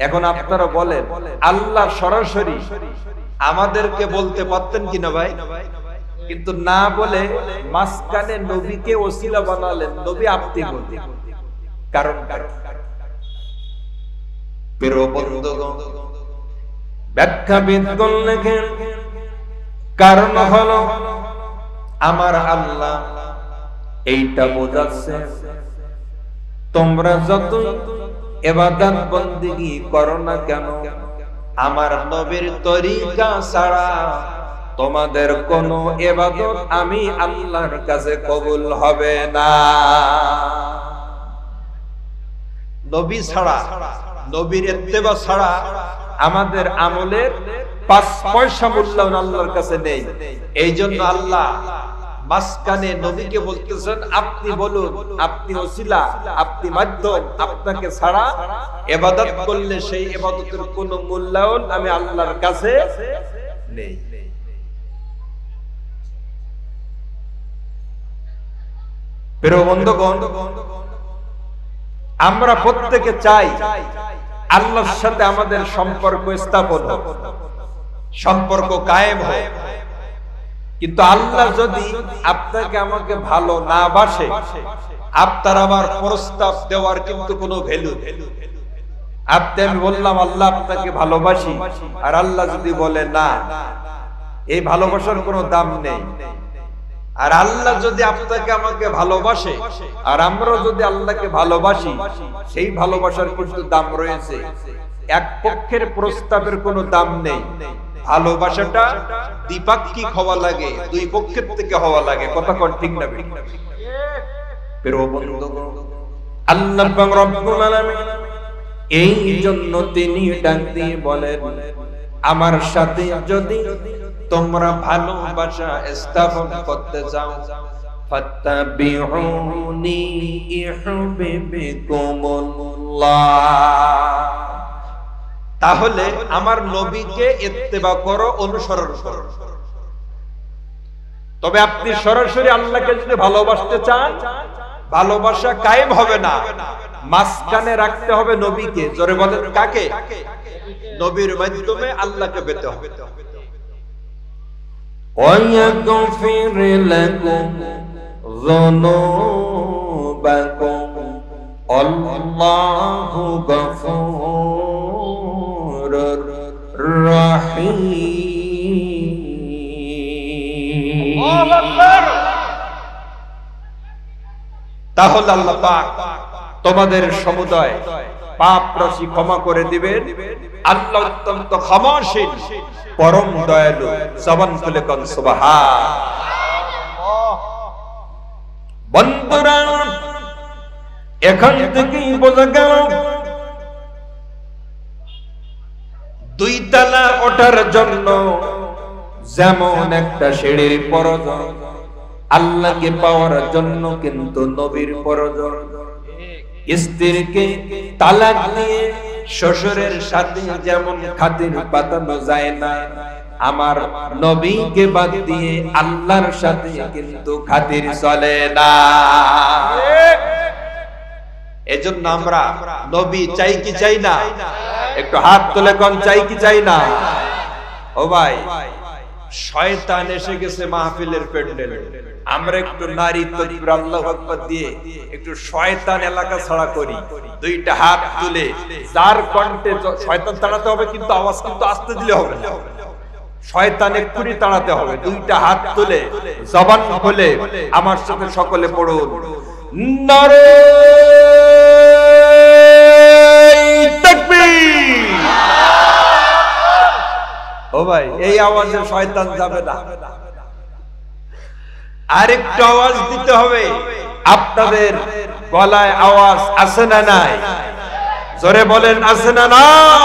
এখন আপনারা বলেন, আল্লাহ সরাসরি আমাদেরকে বলতে পারতেন কিনা ভাই? কিন্তু না বলে মাঝখানে নবীকে ওসিলা বানালেন, নবী আপনি বললেন। কারণ ব্যাখ্যাবিদ লেখেন, কারণ হলো আমার আল্লাহ এইটা বোঝাচ্ছে, তোমরা যত ইবাদত বন্দেগী করো না কেন, আমার নবীর তরিকা ছাড়া তোমাদের কোনো ইবাদত আমি আল্লাহর কাছে কবুল হবে না। নবী ছাড়া, নবীর ইত্তেবা ছাড়া আমাদের আমলের ৫ পয়সা মূল্যায়ন আল্লাহর কাছে নেই। এই জন্য আল্লাহ মাঝখানে নবীকে বলতেছেন, আপনি বলুন, আপনি ওসিলা, আপনি মাধ্যম, আপনাকে ছাড়া ইবাদত করলে সেই ইবাদতের কোনো মূল্যায়ন আমি আল্লাহর কাছে নেই। প্রিয় বন্ধুগণ, আমরা প্রত্যেকে চাই আল্লাহর সাথে আমাদের সম্পর্ক স্থাপন হোক, সম্পর্ক কায়েম হোক। কিন্তু আল্লাহ যদি আপনাকে আমাকে ভালো না বাসে, আপনার আমার প্রস্তাব দেওয়ার কিন্তু কোনো ভ্যালু। আপনি আমি বললাম আল্লাহ আপনাকে ভালোবাসি, আর আল্লাহ যদি বলে না, এই ভালোবাসার কোনো দাম নেই। আর আল্লাহ যদি আপনাকে আমাকে ভালোবাসে, আর আমরা যদি আল্লাহকে ভালোবাসি, সেই ভালোবাসার কিন্তু দাম রয়েছে। এক পক্ষের প্রস্তাবের কোনো দাম নেই। ভালোবাসাটা দ্বিপাক্ষিক হওয়া লাগে, দুই পক্ষের থেকে হওয়া লাগে। কথা কোন ঠিক না? প্রিয় বন্ধুগণ, আল্লাহ রাব্বুল আলামিন এই জন্য তিনি ডাক দিয়ে বলেন, আমার সাথে যদি তোমরা ভালোবাসা স্থাপন করতে চাও, ফাত্তাবিউনি ইউহিব্বুকুমুল্লাহ, তাহলে আমার নবীকে ইত্তেবা করো, অনুসরণ করো। তবে আপনি সরাসরি আল্লাহকে যদি ভালোবাসতে চান, ভালোবাসা কায়েম হবে না, মাঝখানে রাখতে হবে নবীকে। জোরে বলেন কাকে? নবীর মাধ্যমে আল্লাহকে পেতে হবে। ওয়ায়াগফির লাকুম যুনুবাকুম আল্লাহু গফুরুর রহিম। আল্লাহু আকবার। তাহলে আল্লাহ পাক তোমাদের সমুদয় পাপ রাশি ক্ষমা করে দিবেন। আল্লাহ অত্যন্ত ক্ষমাশীল, পরম দয়ালু। জবান খুলে কোন সুবহানাল্লাহ। বন্ধুরা, এখান থেকেই বোঝা গেল দুই তলা ওঠার জন্য যেমন একটা সিঁড়ির প্রয়োজন, আল্লাহকে পাওয়ার জন্য কিন্তু নবীর প্রয়োজন। স্ত্রীকে তালাক দিয়ে শ্বশুরের সাথে যেমন খাতির পাতানো যায় না, আমার নবীকে বাদ দিয়ে আল্লাহর সাথে কিন্তু খাতির চলে না। এজন্য আমরা নবী চাই কি চাই না? একটু হাত তুলে কোন চাই কি চাই না? ও ভাই, শয়তান এসে গেছে মাহফিলের প্যান্ডেলে, আমরা একটু নারী তাকবীর আল্লাহু আকবার দিয়ে একটু শয়তান এলাকা ছাড়া করি। দুইটা হাত তুলে যার কণ্ঠে শয়তান তাড়াতে হবে, কিন্তু আওয়াজ কিন্তু আস্তে দিলে হবে না, শয়তান এক্ষুনি তাড়াতে হবে। দুইটা হাত তুলে জবান খুলে আমার সাথে সকলে পড়ুন, নারে তাকবীর। ও ভাই, এই আওয়াজে শয়তান যাবে না, আরেকটু আওয়াজ দিতে হবে। আপনাদের গলায় আওয়াজ আছে না নাই? জোরে বলেন আছে না নাই?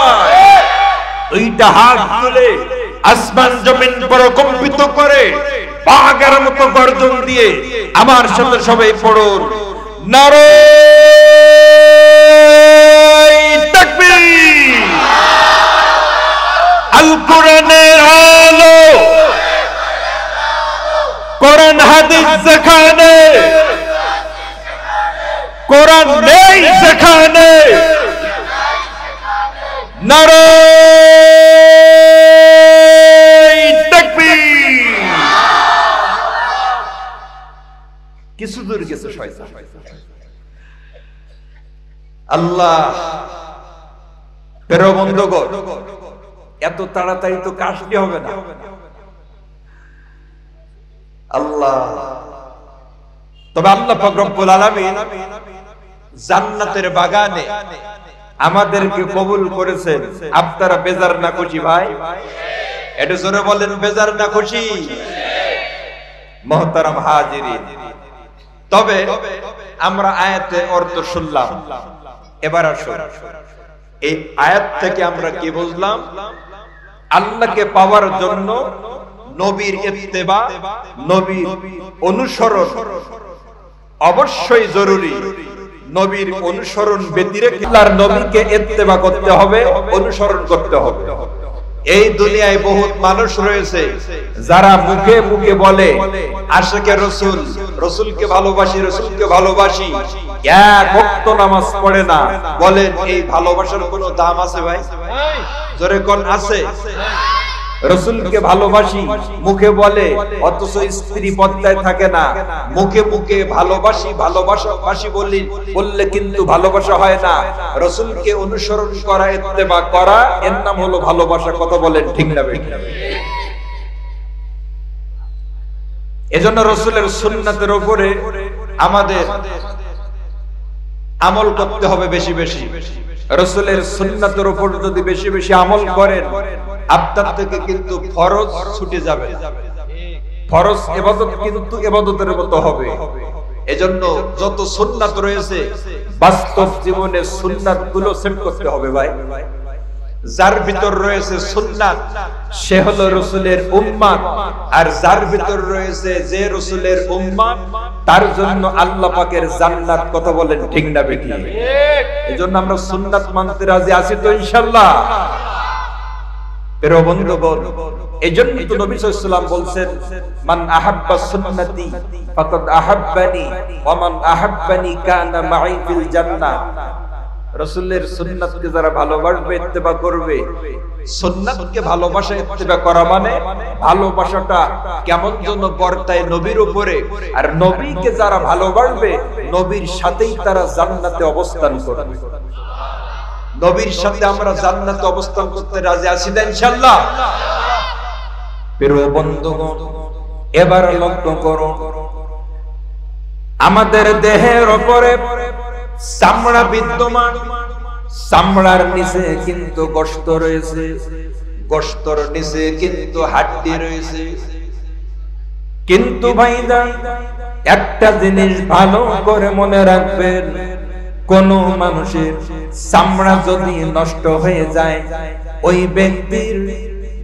দুইটা হাত তুলে আসমান জমিন প্রকম্পিত করে পাহাড়ের মতো গর্জন দিয়ে আমার সাথে সবাই পড়ুন, নারে তাকবীর। আল কোরআনের আলো, কোরআন হাদিস যেখানে, কোরআন নেই যেখানে, নারে তাকবীর। কিছু দূর গেছে শয়তান। আল্লাহ প্রিয় বন্ধুগণ, এত তাড়াতাড়ি তো কাজটি হবে না। আল্লাহ, তবে আল্লাহ পাক রব্বুল আলামিন জান্নাতের বাগানে আমাদেরকে কবুল করেছেন। আপনারা বেজার না খুশি ভাই? এটা জোরে বলেন, বেজার না খুশি? মুহতারাম হাজিরিন, তবে আমরা আয়াতে অর্থ শুনলাম, এবার আসুন এই আয়াত থেকে আমরা কি বুঝলাম? আল্লাহকে পাওয়ার জন্য নবীর ইত্তেবা, নবীর অনুসরণ অবশ্যই জরুরি। নবীর অনুসরণ ব্যতিরেকে আল্লাহর নবীকে ইত্তেবা করতে হবে, অনুসরণ করতে হবে। এই দুনিয়ায় বহুত মানুষ রয়েছে যারা মুখে মুখে বলে আশিকে রাসূল, রাসূলকে ভালোবাসি, রাসূলকে ভালোবাসি, এক ওয়াক্ত নামাজ পড়ে না। বলেন এই ভালোবাসার কোনো দাম আছে ভাই? জোরে কোন আছে? রাসূলকে ভালোবাসি মুখে বলে, অথচ স্ত্রী পর্দায় থাকে না। মুখে মুখে ভালোবাসি ভালোবাসি বললে কিন্তু ভালোবাসা হয় না। রাসূলকে অনুসরণ করা, ইত্তেবা করা, এর নাম হলো ভালোবাসা। কথা বলেন ঠিক না বেঠিক? এজন্য রাসূলের সুন্নাতের উপরে আমাদের আমল করতে হবে বেশি বেশি। রাসূলের সুন্নাতের উপর যদি বেশি বেশি আমল করেন, আপনার থেকে কিন্তু ফরজ ছুটে যাবে। ফরজ ইবাদত কিন্তু ইবাদতের মতো হবে। এজন্য যত সুন্নাত রয়েছে বাস্তব জীবনে সুন্নাতগুলো সেট করতে হবে ভাই। যার ভিতর রয়েছে সুন্নাত সে হলো রাসূলের উম্মত, আর যার ভিতর রয়েছে যে রাসূলের উম্মত তার জন্য আল্লাহ পাকের জান্নাত। কথা বলেন ঠিক না বেঠিক? এজন্য আমরা সুন্নাত মানতে রাজি আছি তো ইনশাআল্লাহ। প্রিয় বন্ধুগণ, এজন্য তো নবী সাল্লাল্লাহু আলাইহি ওয়াসাল্লাম বলছেন, মান আহাব্বা সুন্নতি ফাকাদ আহাব্বানি ওয়া মান আহাব্বানি কানা মাই ফিল জান্নাহ। রাসূলের সুন্নাতকে যারা ভালোবাসবে, ইত্তেবা করবে, সুন্নাতকে ভালোবাসা ইত্তেবা করা মানে ভালোবাসাটা কেমন যেন বর্তায় নবীর উপরে। আর নবীকে যারা ভালোবাসবে, নবীর সাথেই তারা জান্নাতে অবস্থান করবে। নবীর সাথে আমরা জান্নাতে অবস্থান করতে রাজি আছি না ইনশাআল্লাহ? প্রিয় বন্ধুগণ, এবার লক্ষ্য করুন, আমাদের দেহের উপরে চামড়া বিদ্যমান, চামড়ার নিচে কিন্তু গোশত রয়েছে, গোশতর নিচে কিন্তু হাড্ডি রয়েছে। কিন্তু ভাইজান, একটা জিনিস ভালো করে মনে রাখবেন, কোন মানুষের চামড়া যদি নষ্ট হয়ে যায়, ওই ব্যক্তির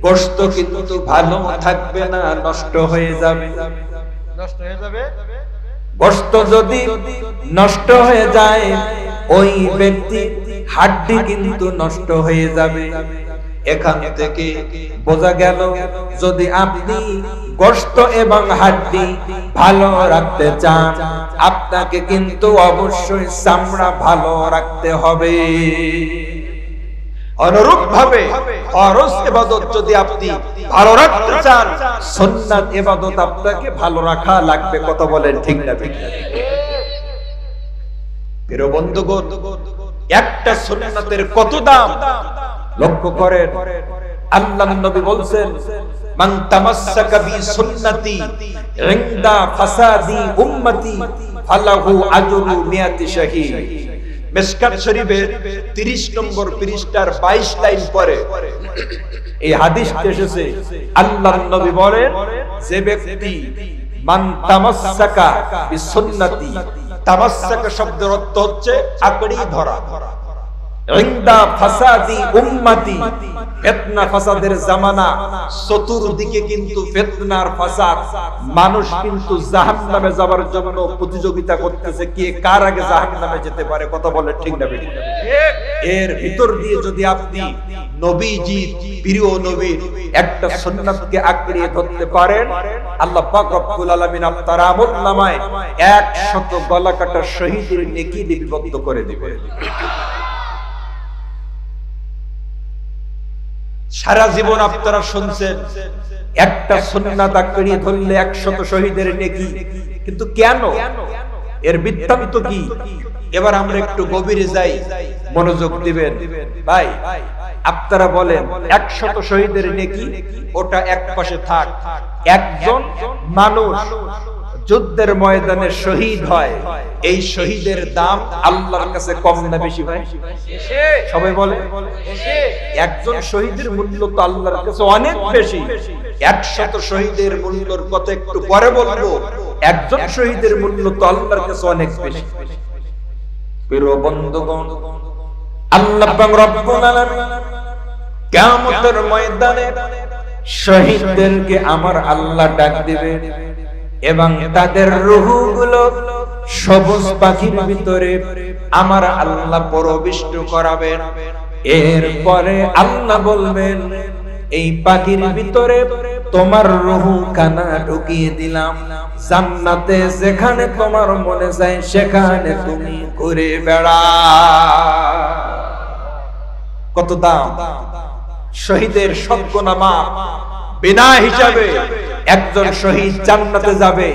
গোশত কিন্তু ভালো থাকবে না, নষ্ট হয়ে যাবে। নষ্ট হয়ে যাবে। গোশত যদি নষ্ট হয়ে যায়, ওই ব্যক্তি হাড্ডি কিন্তু নষ্ট হয়ে যাবে। এখান থেকে বোঝা গেল, যদি আপনি গোশত এবং হাড্ডি ভালো রাখতে চান, আপনাকে কিন্তু অবশ্যই চামড়া ভালো রাখতে হবে। অনুরূপ ভাবে ফরজ ইবাদত যদি আপনি ভালো রাখতে চান, সুন্নাত ইবাদত আপনাকে ভালো রাখা লাগবে। কথা বলেন ঠিক না বেঠিক? প্রিয় বন্ধুগণ, একটা সুন্নাতের কত দাম লক্ষ্য করেন। আল্লাহর নবী বলছেন, মান তামাসসাকা বি সুন্নতি ইনদা ফাসাদি উম্মতি ফালাহু আজরু মিয়াতি শাহীদ। মিশকাত শরীফের 30 নম্বর পৃষ্ঠার 22 লাইন পরে এই হাদিসটি এসেছে। আল্লাহর নবী বলেন, যে ব্যক্তি মান তামাসসাকা বি সুন্নতি, তামাসসাকা শব্দের অর্থ হচ্ছে আঁকড়ি ধরা। ইনদা ফাসাদি উম্মতি, ফিতনা ফাসাদের জামানা, চতুর্দিকে কিন্তু ফিতনার ফাসাদ। মানুষ কিন্তু জাহান্নামে যাওয়ার জন্য প্রতিযোগিতা করতেছে, কে কার আগে জাহান্নামে যেতে পারে। কথা বলে ঠিক না বেঠিক? এর ভিতর দিয়ে যদি আপনি নবীজি প্রিয় নবীর একটা সুন্নাতকে আঁকড়িয়ে ধরতে পারেন, আল্লাহ পাক রব্বুল আলামিন আপনার আমলনামায় 100 গলা কাটা শহীদের নেকি লিপিবদ্ধ করে দিবেন। সারা জীবন আপনারা শুনছেন একটা সুন্নাত আঁকড়িয়ে ধরলে 100 শহীদের নেকি, কিন্তু কেন? এর বৃত্তান্ত কি? এবার আমরা একটু গভীরে যাই, মনোযোগ দিবেন ভাই। আপনারা বলেন 100 শহীদের নেকি, ওটা এক পাশে থাক। একজন মানুষ যুদ্ধের ময়দানে শহীদ হয়, এই শহীদের দাম আল্লাহর কাছে কম না বেশি ভাই? সবাই বলে একজন শহীদের মূল্য তো আল্লাহর কাছে অনেক বেশি। 100 শহীদের মূল্যর কথা একটু পরে বলবো। একজন শহীদের মূল্য তো আল্লাহর কাছে অনেক বেশি। প্রিয় বন্ধুগণ, আল্লাহ পাক রব্বুল আলামিন কিয়ামতের ময়দানে শহীদদেরকে আমার আল্লাহ ডাক দিবেন এবং তাদের রূহগুলো সবুজ পাখির ভিতরে আমার আল্লাহ প্রবিষ্ট করাবেন। এরপরে আল্লাহ বলবেন, এই পাখির ভিতরে তোমার রূহ খানা ঢুকিয়ে দিলাম, জান্নাতে যেখানে তোমার মনে চায় সেখানে তুমি ঘুরে বেড়াও। কত দাম! শহীদের সদ্গনামা বিনা হিসাবে একজন শহীদ জান্নাতে যাবে,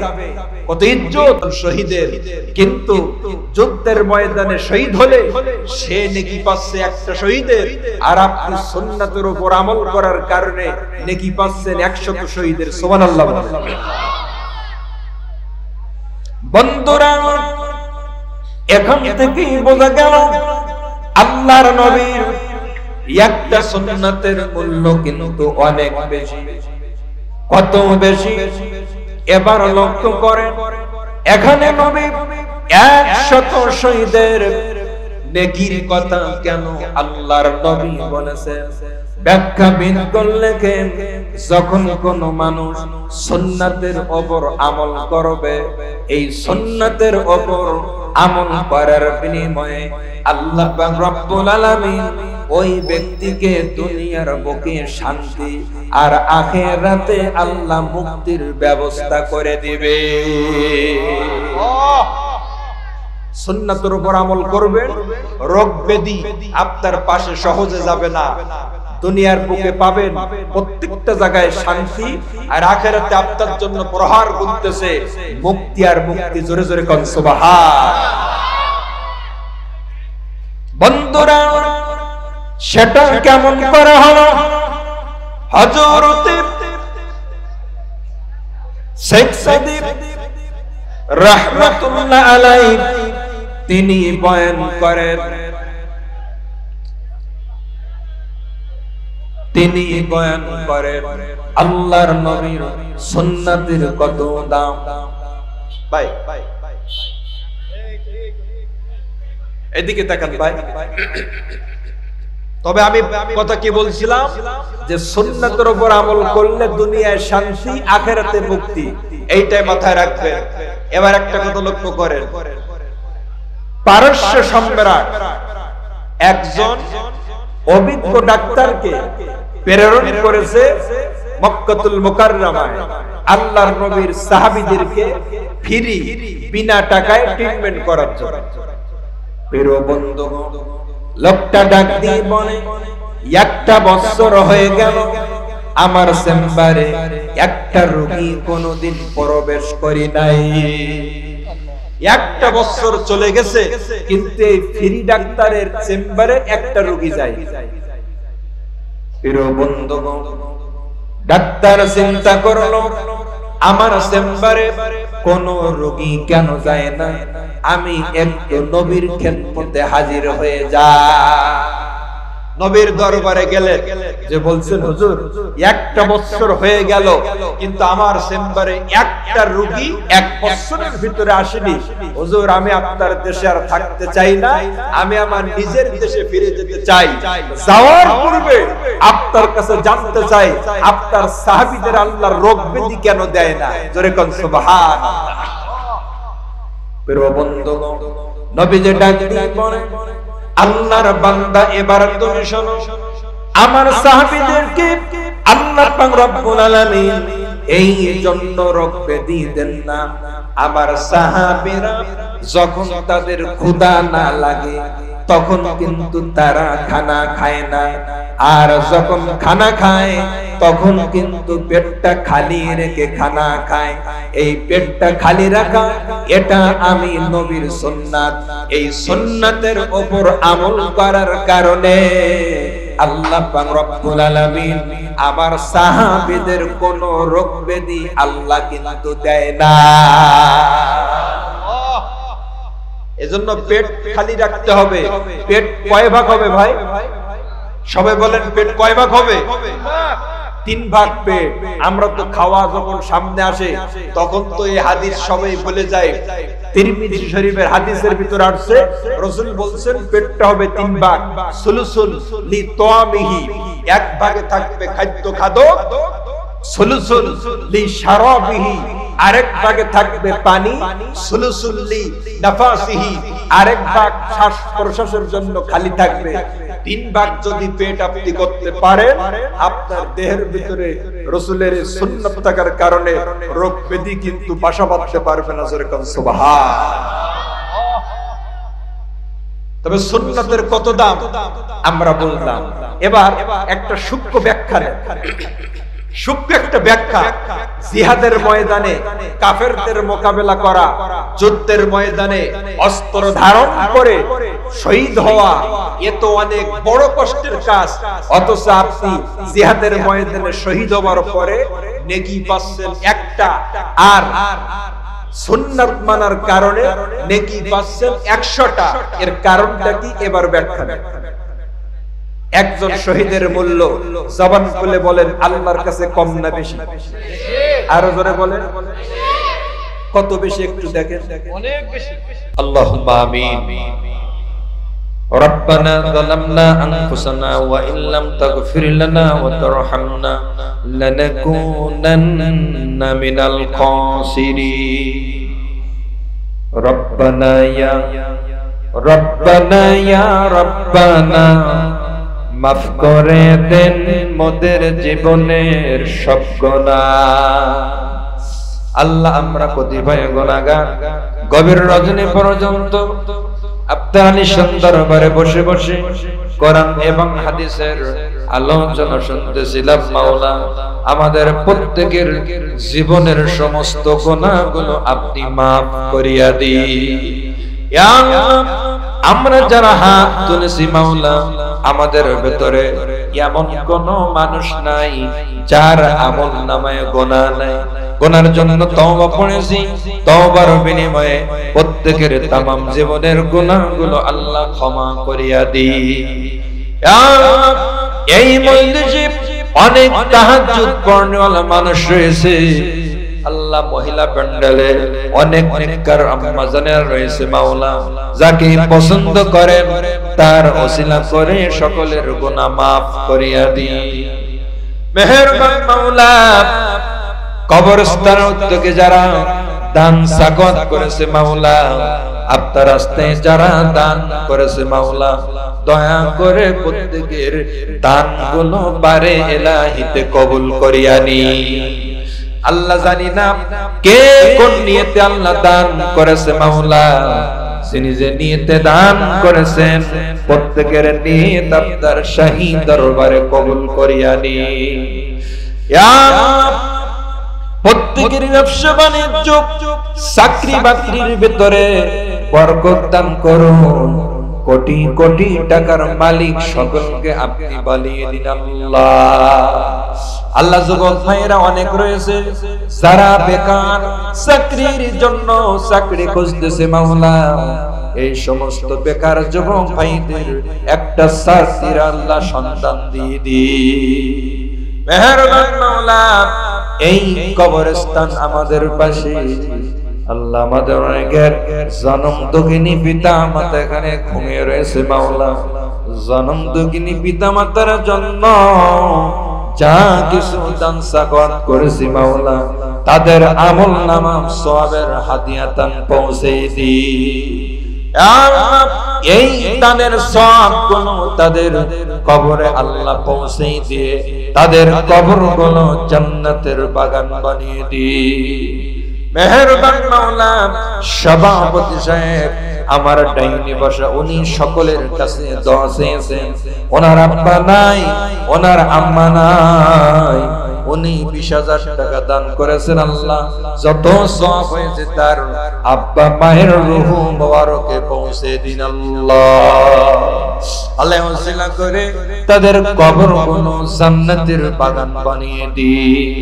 কত ইজ্জত শহীদের। কিন্তু যুদ্ধের ময়দানে শহীদ হলে সে নেকি পাচ্ছে একটা শহীদের, আর আপনি সুন্নাতের উপর আমল করার কারণে নেকি পাচ্ছেন 100 শহীদের। সুবহানাল্লাহ। বন্ধুরা, এখান থেকেই বোঝা গেল আল্লাহর নবীর একটা সুন্নাতের মূল্য কিন্তু অনেক বেশি। কত বেশি? এবার লক্ষ্য করেন, এখানে নবী 100 শহীদের নেকির কথা কেন আল্লাহর নবী বলেছেন? ব্যাখ্যা বিন করলেন, যখন কোন মানুষ সুন্নাতের উপর আমল করবে, এই সুন্নাতের উপর আমল করার বিনিময়ে আল্লাহ পাক রব্বুল আলামিন ওই ব্যক্তিকে দুনিয়ার বুকে শান্তি আর আখিরাতে আল্লাহ মুক্তির ব্যবস্থা করে দিবে। সুন্নাতের উপর আমল করবেন, রোগ ব্যাধি আপনার পাশে সহজে যাবে না, দুনিয়ার বুকে পাবেন প্রত্যেকটা জায়গায় শান্তি, আর আখিরাতে আপনার জন্য প্রহার গুনতেছে মুক্তি আর মুক্তি। জোরে জোরে কোন সুবহান। বন্ধুরা, সেটা কেমন করা হলো? হযরত শেখ সাদিক রাহমাতুল্লাহ আলাইহি তিনি বয়ান করেন, আল্লাহর নবীর সুন্নাতের কত দাম। ভাই এদিকে তাকান ভাই। তবে আমি কথা কি বলছিলাম, যে সুন্নাতের উপর আমল করলে দুনিয়ায় শান্তি, আখিরাতে মুক্তি, এইটাই মাথায় রাখবেন। এবার একটা কথা লক্ষ্য করেন, পারস্য সম্রাট একজন অভিজ্ঞ ডাক্তারকে প্রেরণ করেছে মক্কাতুল মুকাররমায় আল্লাহর নবীর সাহাবীদেরকে ফ্রি বিনা টাকায় ট্রিটমেন্ট করার জন্য। প্রিয় বন্ধুগণ, লোকটা ডাক দিয়ে বলে, 1 বছর হয়ে গেল আমার চেম্বারে একটা রোগী কোনোদিন প্রবেশ করি নাই। 1 বছর চলে গেছে, কিন্তু এই ফ্রি ডাক্তারের চেম্বারে একটা রোগী যায়। প্রিয় বন্ধুগণ, ডাক্তার চিন্তা করলো, আমার চেম্বারে কোন রোগী কেন যায় না, আমি একটু নবীর খেদমতে হাজির হয়ে যাই। নবীর দরবারে গেলেন, যে বলছেন, হুজুর 1 বছর হয়ে গেল, কিন্তু আমার চেম্বারে একটা রোগী 1 বছরের ভিতরে আসেনি। হুজুর, আমি আপনার দেশে আর থাকতে চাই না, আমি আমার নিজের দেশে ফিরে যেতে চাই। যাওয়ার পূর্বে আপনার কাছে জানতে চাই, আপনার সাহাবীদের আল্লাহর রোগ ব্যাধি কেন দেয় না? জোরে কোন সুবহানাল্লাহ। প্রিয় বন্ধুগণ, নবী যে ডাক দিয়ে বলেন, আল্লাহর বান্দা, এবার তুমি শোনো, আমার সাহাবীদেরকে আল্লাহ পাক রব্বুল আলামিন এই জন্য রোগ ব্যাধি দেন না। আমার সাহাবীরা যখন তাদের ক্ষুধা না লাগে তখন কিন্তু তারা খানা খায় না, আর যখন খানা খায় তখন কিন্তু পেটটা খালি রেখে খানা খায়। এই পেটটা খালি রাখা, এটা আমি নবীর সুন্নাত। এই সুন্নাতের উপর আমল করার কারণে আল্লাহ পাক রব্বুল আলামিন আমার সাহাবীদের কোন রোগ ব্যাধি আল্লাহ কিন্তু দেয় না। এজন্য পেট খালি রাখতে হবে। পেট কয় ভাগ হবে ভাই? সবাই বলেন, পেট কয় ভাগ হবে? 3 ভাগ পেট। আমরা তো খাওয়া যখন সামনে আসে তখন তো এই হাদিস সবাই বলে যায়। তিরমিজি শরীফের হাদিসের ভিতর আসছে, রাসূল বলছেন পেটটা হবে 3 ভাগ। সুলুসুল লি তামিহি, 1 ভাগে থাকবে খাদ্য খাদক, সুলুসুল লি শারাবিহি, আরেক ভাগে থাকবে পানি, সুলুসুল লি নাফাসিহি, আরেক ভাগ শ্বাস প্রশ্বাসের জন্য খালি থাকবে। 3 ভাগ যদি পেট আপনি করতে পারেন, আপনার দেহের ভিতরে রাসূলের সুন্নাত থাকার কারণে রোগ ব্যাধি কিন্তু বাসা বাঁধতে পারবে না। জোরে কোন সুবহান। তবে সুন্নাতের কত দাম আমরা বললাম। এবার একটা সূক্ষ্ম ব্যাখ্যা, সূক্ষ্ম একটা ব্যাখ্যা। জিহাদের ময়দানে কাফেরদের মোকাবেলা করা, যুদ্ধের ময়দানে অস্ত্র ধারণ করে শহীদ হওয়া, এ তো অনেক বড় কষ্টের কাজ। অথচ আপনি জিহাদের ময়দানে শহীদ হওয়ার পরে নেকি পাচ্ছেন একটা, আর সুন্নাত মানার কারণে নেকি পাচ্ছেন 100টা। এর কারণটা কি এবার ব্যাখ্যা দেন। একজন শহীদের মূল্য জবান খুলে বলেন আল্লাহর কাছে কম না বেশি? আরো জোরে বলেন কত বেশি একটু দেখেন। অনেক বেশি। আল্লাহুম্মা আমিন। ربنا ظلمنا أنفسنا وإن لم تغفر لنا وترحمنا لنكونن من الخاسرين ربنا يا ربنا মাফ করে দেন মোদের জীবনের সব গুনাহ। আল্লাহ আমরা কতিপয় গুনাহগার গভীর রজনী পর্যন্ত আপনার নিঃসন্দ দরবারে বসে বসে কোরআন এবং হাদিসের আলোচনা শুনতেছিলাম। মাওলা আমাদের প্রত্যেকের জীবনের সমস্ত গুনাহগুলো আপনি মাফ করিয়া দিন। ইয়া আল্লাহ আমরা যারা হাত তুলেছি মাওলা, আমাদের ভেতরে এমন কোন মানুষ নাই যার আমল নামায় গুনাহ নাই। গুনার জন্য তওবা করেছি, তওবার বিনিময়ে প্রত্যেকের তামাম জীবনের গুনাহগুলো আল্লাহ ক্ষমা করিয়া দিন। ইয়া আল্লাহ এই মজলিসে অনেক তাহাজ্জুদ পড়নেওয়ালা মানুষ রয়েছে আল্লাহ। মহিলা প্যান্ডেলে অনেক নেককার আম্মা জানেরা রয়েছে মাওলা, যাকে পছন্দ করেন তার ওসিলা করে সকলের গুনাহ maaf করিয়া দিন। মেহেরবান মাওলা কবরস্থান উদ্যোগে যারা দান সাগত করেছে মাওলা, আপনার রাস্তায় যারা দান করেছে মাওলা, দয়া করে প্রত্যেকের দানগুলো বারে ইলাহিতে কবুল করিয়া নিন। আল্লাহ জানি না কে কোন নিয়তে আল্লাহ দান করেছে মাওলা, যিনি যে নিয়তে দান করেছেন প্রত্যেকের নিয়ত আপনার শাহী দরবারে কবুল করিয়া নিন। ইয়া প্রত্যেকের ব্যবসা বাণিজ্য চাকরি বাকরির ভিতরে বরকত দান করুন। কোটি কোটি টাকার মালিক সকলকে আপনি বানিয়ে দিন আল্লাহ। আল্লাহ যুবক ভাইরা অনেক রয়েছে যারা বেকার, চাকরির জন্য চাকরি খুঁজতেছে মাওলা, এই সমস্ত বেকার যুবক ভাইদের একটা চাকরির আল্লাহ সন্তান দিয়ে দিন। মেহেরবান মাওলা এই কবরস্থান আমাদের পাশে আল্লাহ, আমাদের অনেকের জনম দুঃখিনী পিতা মাতা এখানে ঘুমিয়ে রয়েছে মাওলা, জনম দুঃখিনী পিতা মাতার জন্য যা কিছু দান সাকাত করেছি মাওলা, তাদের আমল নামা সওয়াবের হাদিয়া দান পৌঁছে দিন। এই দানের সওয়াবগুলো তাদের কবরে আল্লাহ পৌঁছে দিয়ে তাদের কবরগুলো জান্নাতের বাগান বানিয়ে দিন। মেহেরবান মাওলা সভাপতি সাহেব আমার ডাইনি বসা, উনি সকলের কাছে দোয়া চেয়েছেন। ওনার আব্বা নাই, ওনার আম্মা নাই, উনি 20,000 টাকা দান করেছেন। আল্লাহ যত সওয়াব হয়েছে তার আব্বা মায়ের রূহ মোবারকে পৌঁছে দিন আল্লাহ। আল্লাহ ওসিলা করে তাদের কবরগুলো জান্নাতের বাগান বানিয়ে দিন।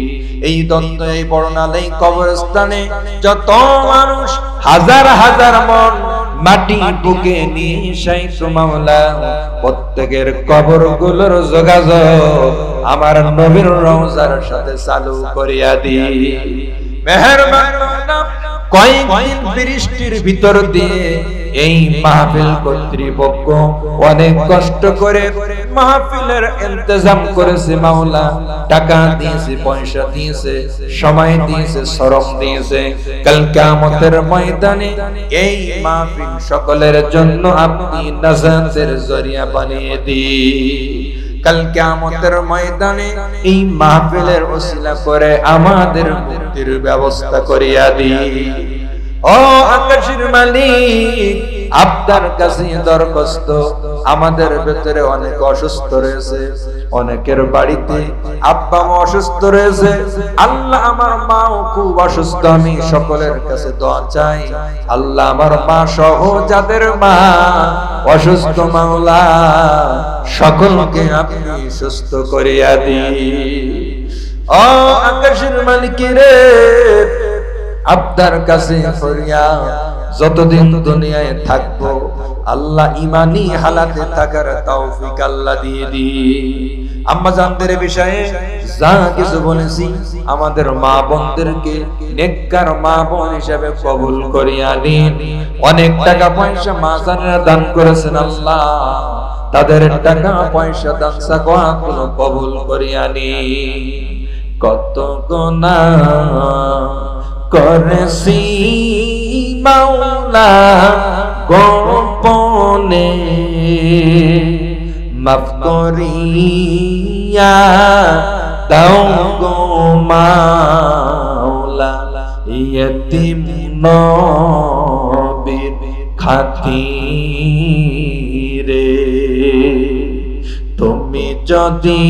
এই দন্ত এই বর্ণালে কবরস্থানে যত মানুষ হাজার হাজার মন মাটি বুকে নিয়ে শাইখ মাওলা, প্রত্যেকের কবরগুলোর যোগাযোগ আমার নবীর রওজার সাথে চালু করিয়া দিই। মেহেরবান মাওলা কয়েকদিন বৃষ্টির ভিতর দিয়ে এই মাহফিল কর্তৃপক্ষ অনেক কষ্ট করে মাহফিলের ইন্তজাম করেছে মাওলা, টাকা দিয়েছে, পয়সা দিয়েছে, সময় দিয়েছে, শ্রম দিয়েছে। কাল কিয়ামতের ময়দানে এই মাহফিল সকলের জন্য আপনি নাজাতের জরিয়া বানিয়ে দিন। কাল কিয়ামতের ময়দানে এই মাহফিলের ওসিলা করে আমাদের মুক্তির ব্যবস্থা করিয়া দিন। ও আকাশের মালিক, আপনার কাছে দরখাস্ত, আমাদের ভেতরে অনেক অসুস্থ রয়েছে, অনেকের বাড়িতে আব্বা মা অসুস্থ রয়েছে, আল্লাহ আমার মাও খুব অসুস্থ, আমি সকলের কাছে দোয়া চাই, আল্লাহ আমার মা সহ যাদের মা অসুস্থ মাওলা সকলকে আপনি সুস্থ করিয়া দিন। ও আকাশের মালিক রে, আপনার কাছে ফরিয়াদ, যতদিন দুনিয়ায় থাকবো আল্লাহ ইমানি হালাতে থাকার তৌফিক আল্লাহ দিয়ে দিন। আম্মা জানদের বিষয়ে যা কিছু বলেছি আমাদের মা বোনদেরকে নেককার মা বোন হিসেবে কবুল করিয়া নিন। অনেক টাকা পয়সা মা জানেরা দান করেছেন, আল্লাহ তাদের টাকা পয়সা দান সাকওয়াত গুলো কবুল করিয়া নিন। কত গুনাহ করেছি মাওলা গোপনে, মাফ করিয়া দাও গো মাওলা, ইয়তিম নবীর খাতিরে। তুমি যদি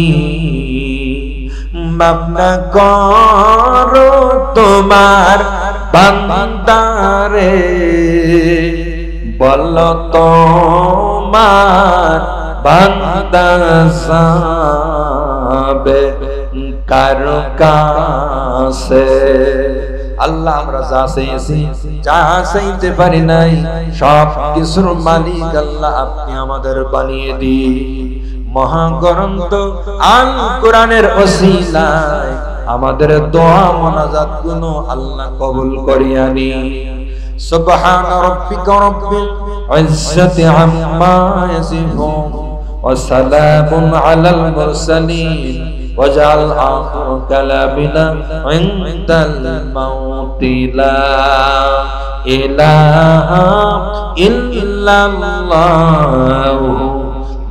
মাফ না করো তোমার বান্দারে, বলো তোমার বান্দা যাবে কার কাছে। আল্লাহ আমরা যা চাইছি, যা চাইতে পারি নাই, সব কিছুর মালিক আল্লাহ আপনি আমাদের বানিয়ে দিন। মহাগ্রন্থ আল কোরআনের ওসিলায় আমাদের দোয়া মোনাজাত গুলো আল্লাহ কবুল করিয়া নিন। সুবহান রাব্বিকা রাব্বিল ইজ্জাতি আম্মা ইয়াসিফুন ওয়া সালামুন আলাল মুরসালিন ওয়াজআল আখির কালামিনা ইনদাল মাউতি লা ইলাহা ইল্লাল্লাহ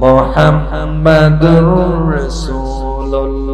মুহাম্মাদুর রাসূলুল্লাহ।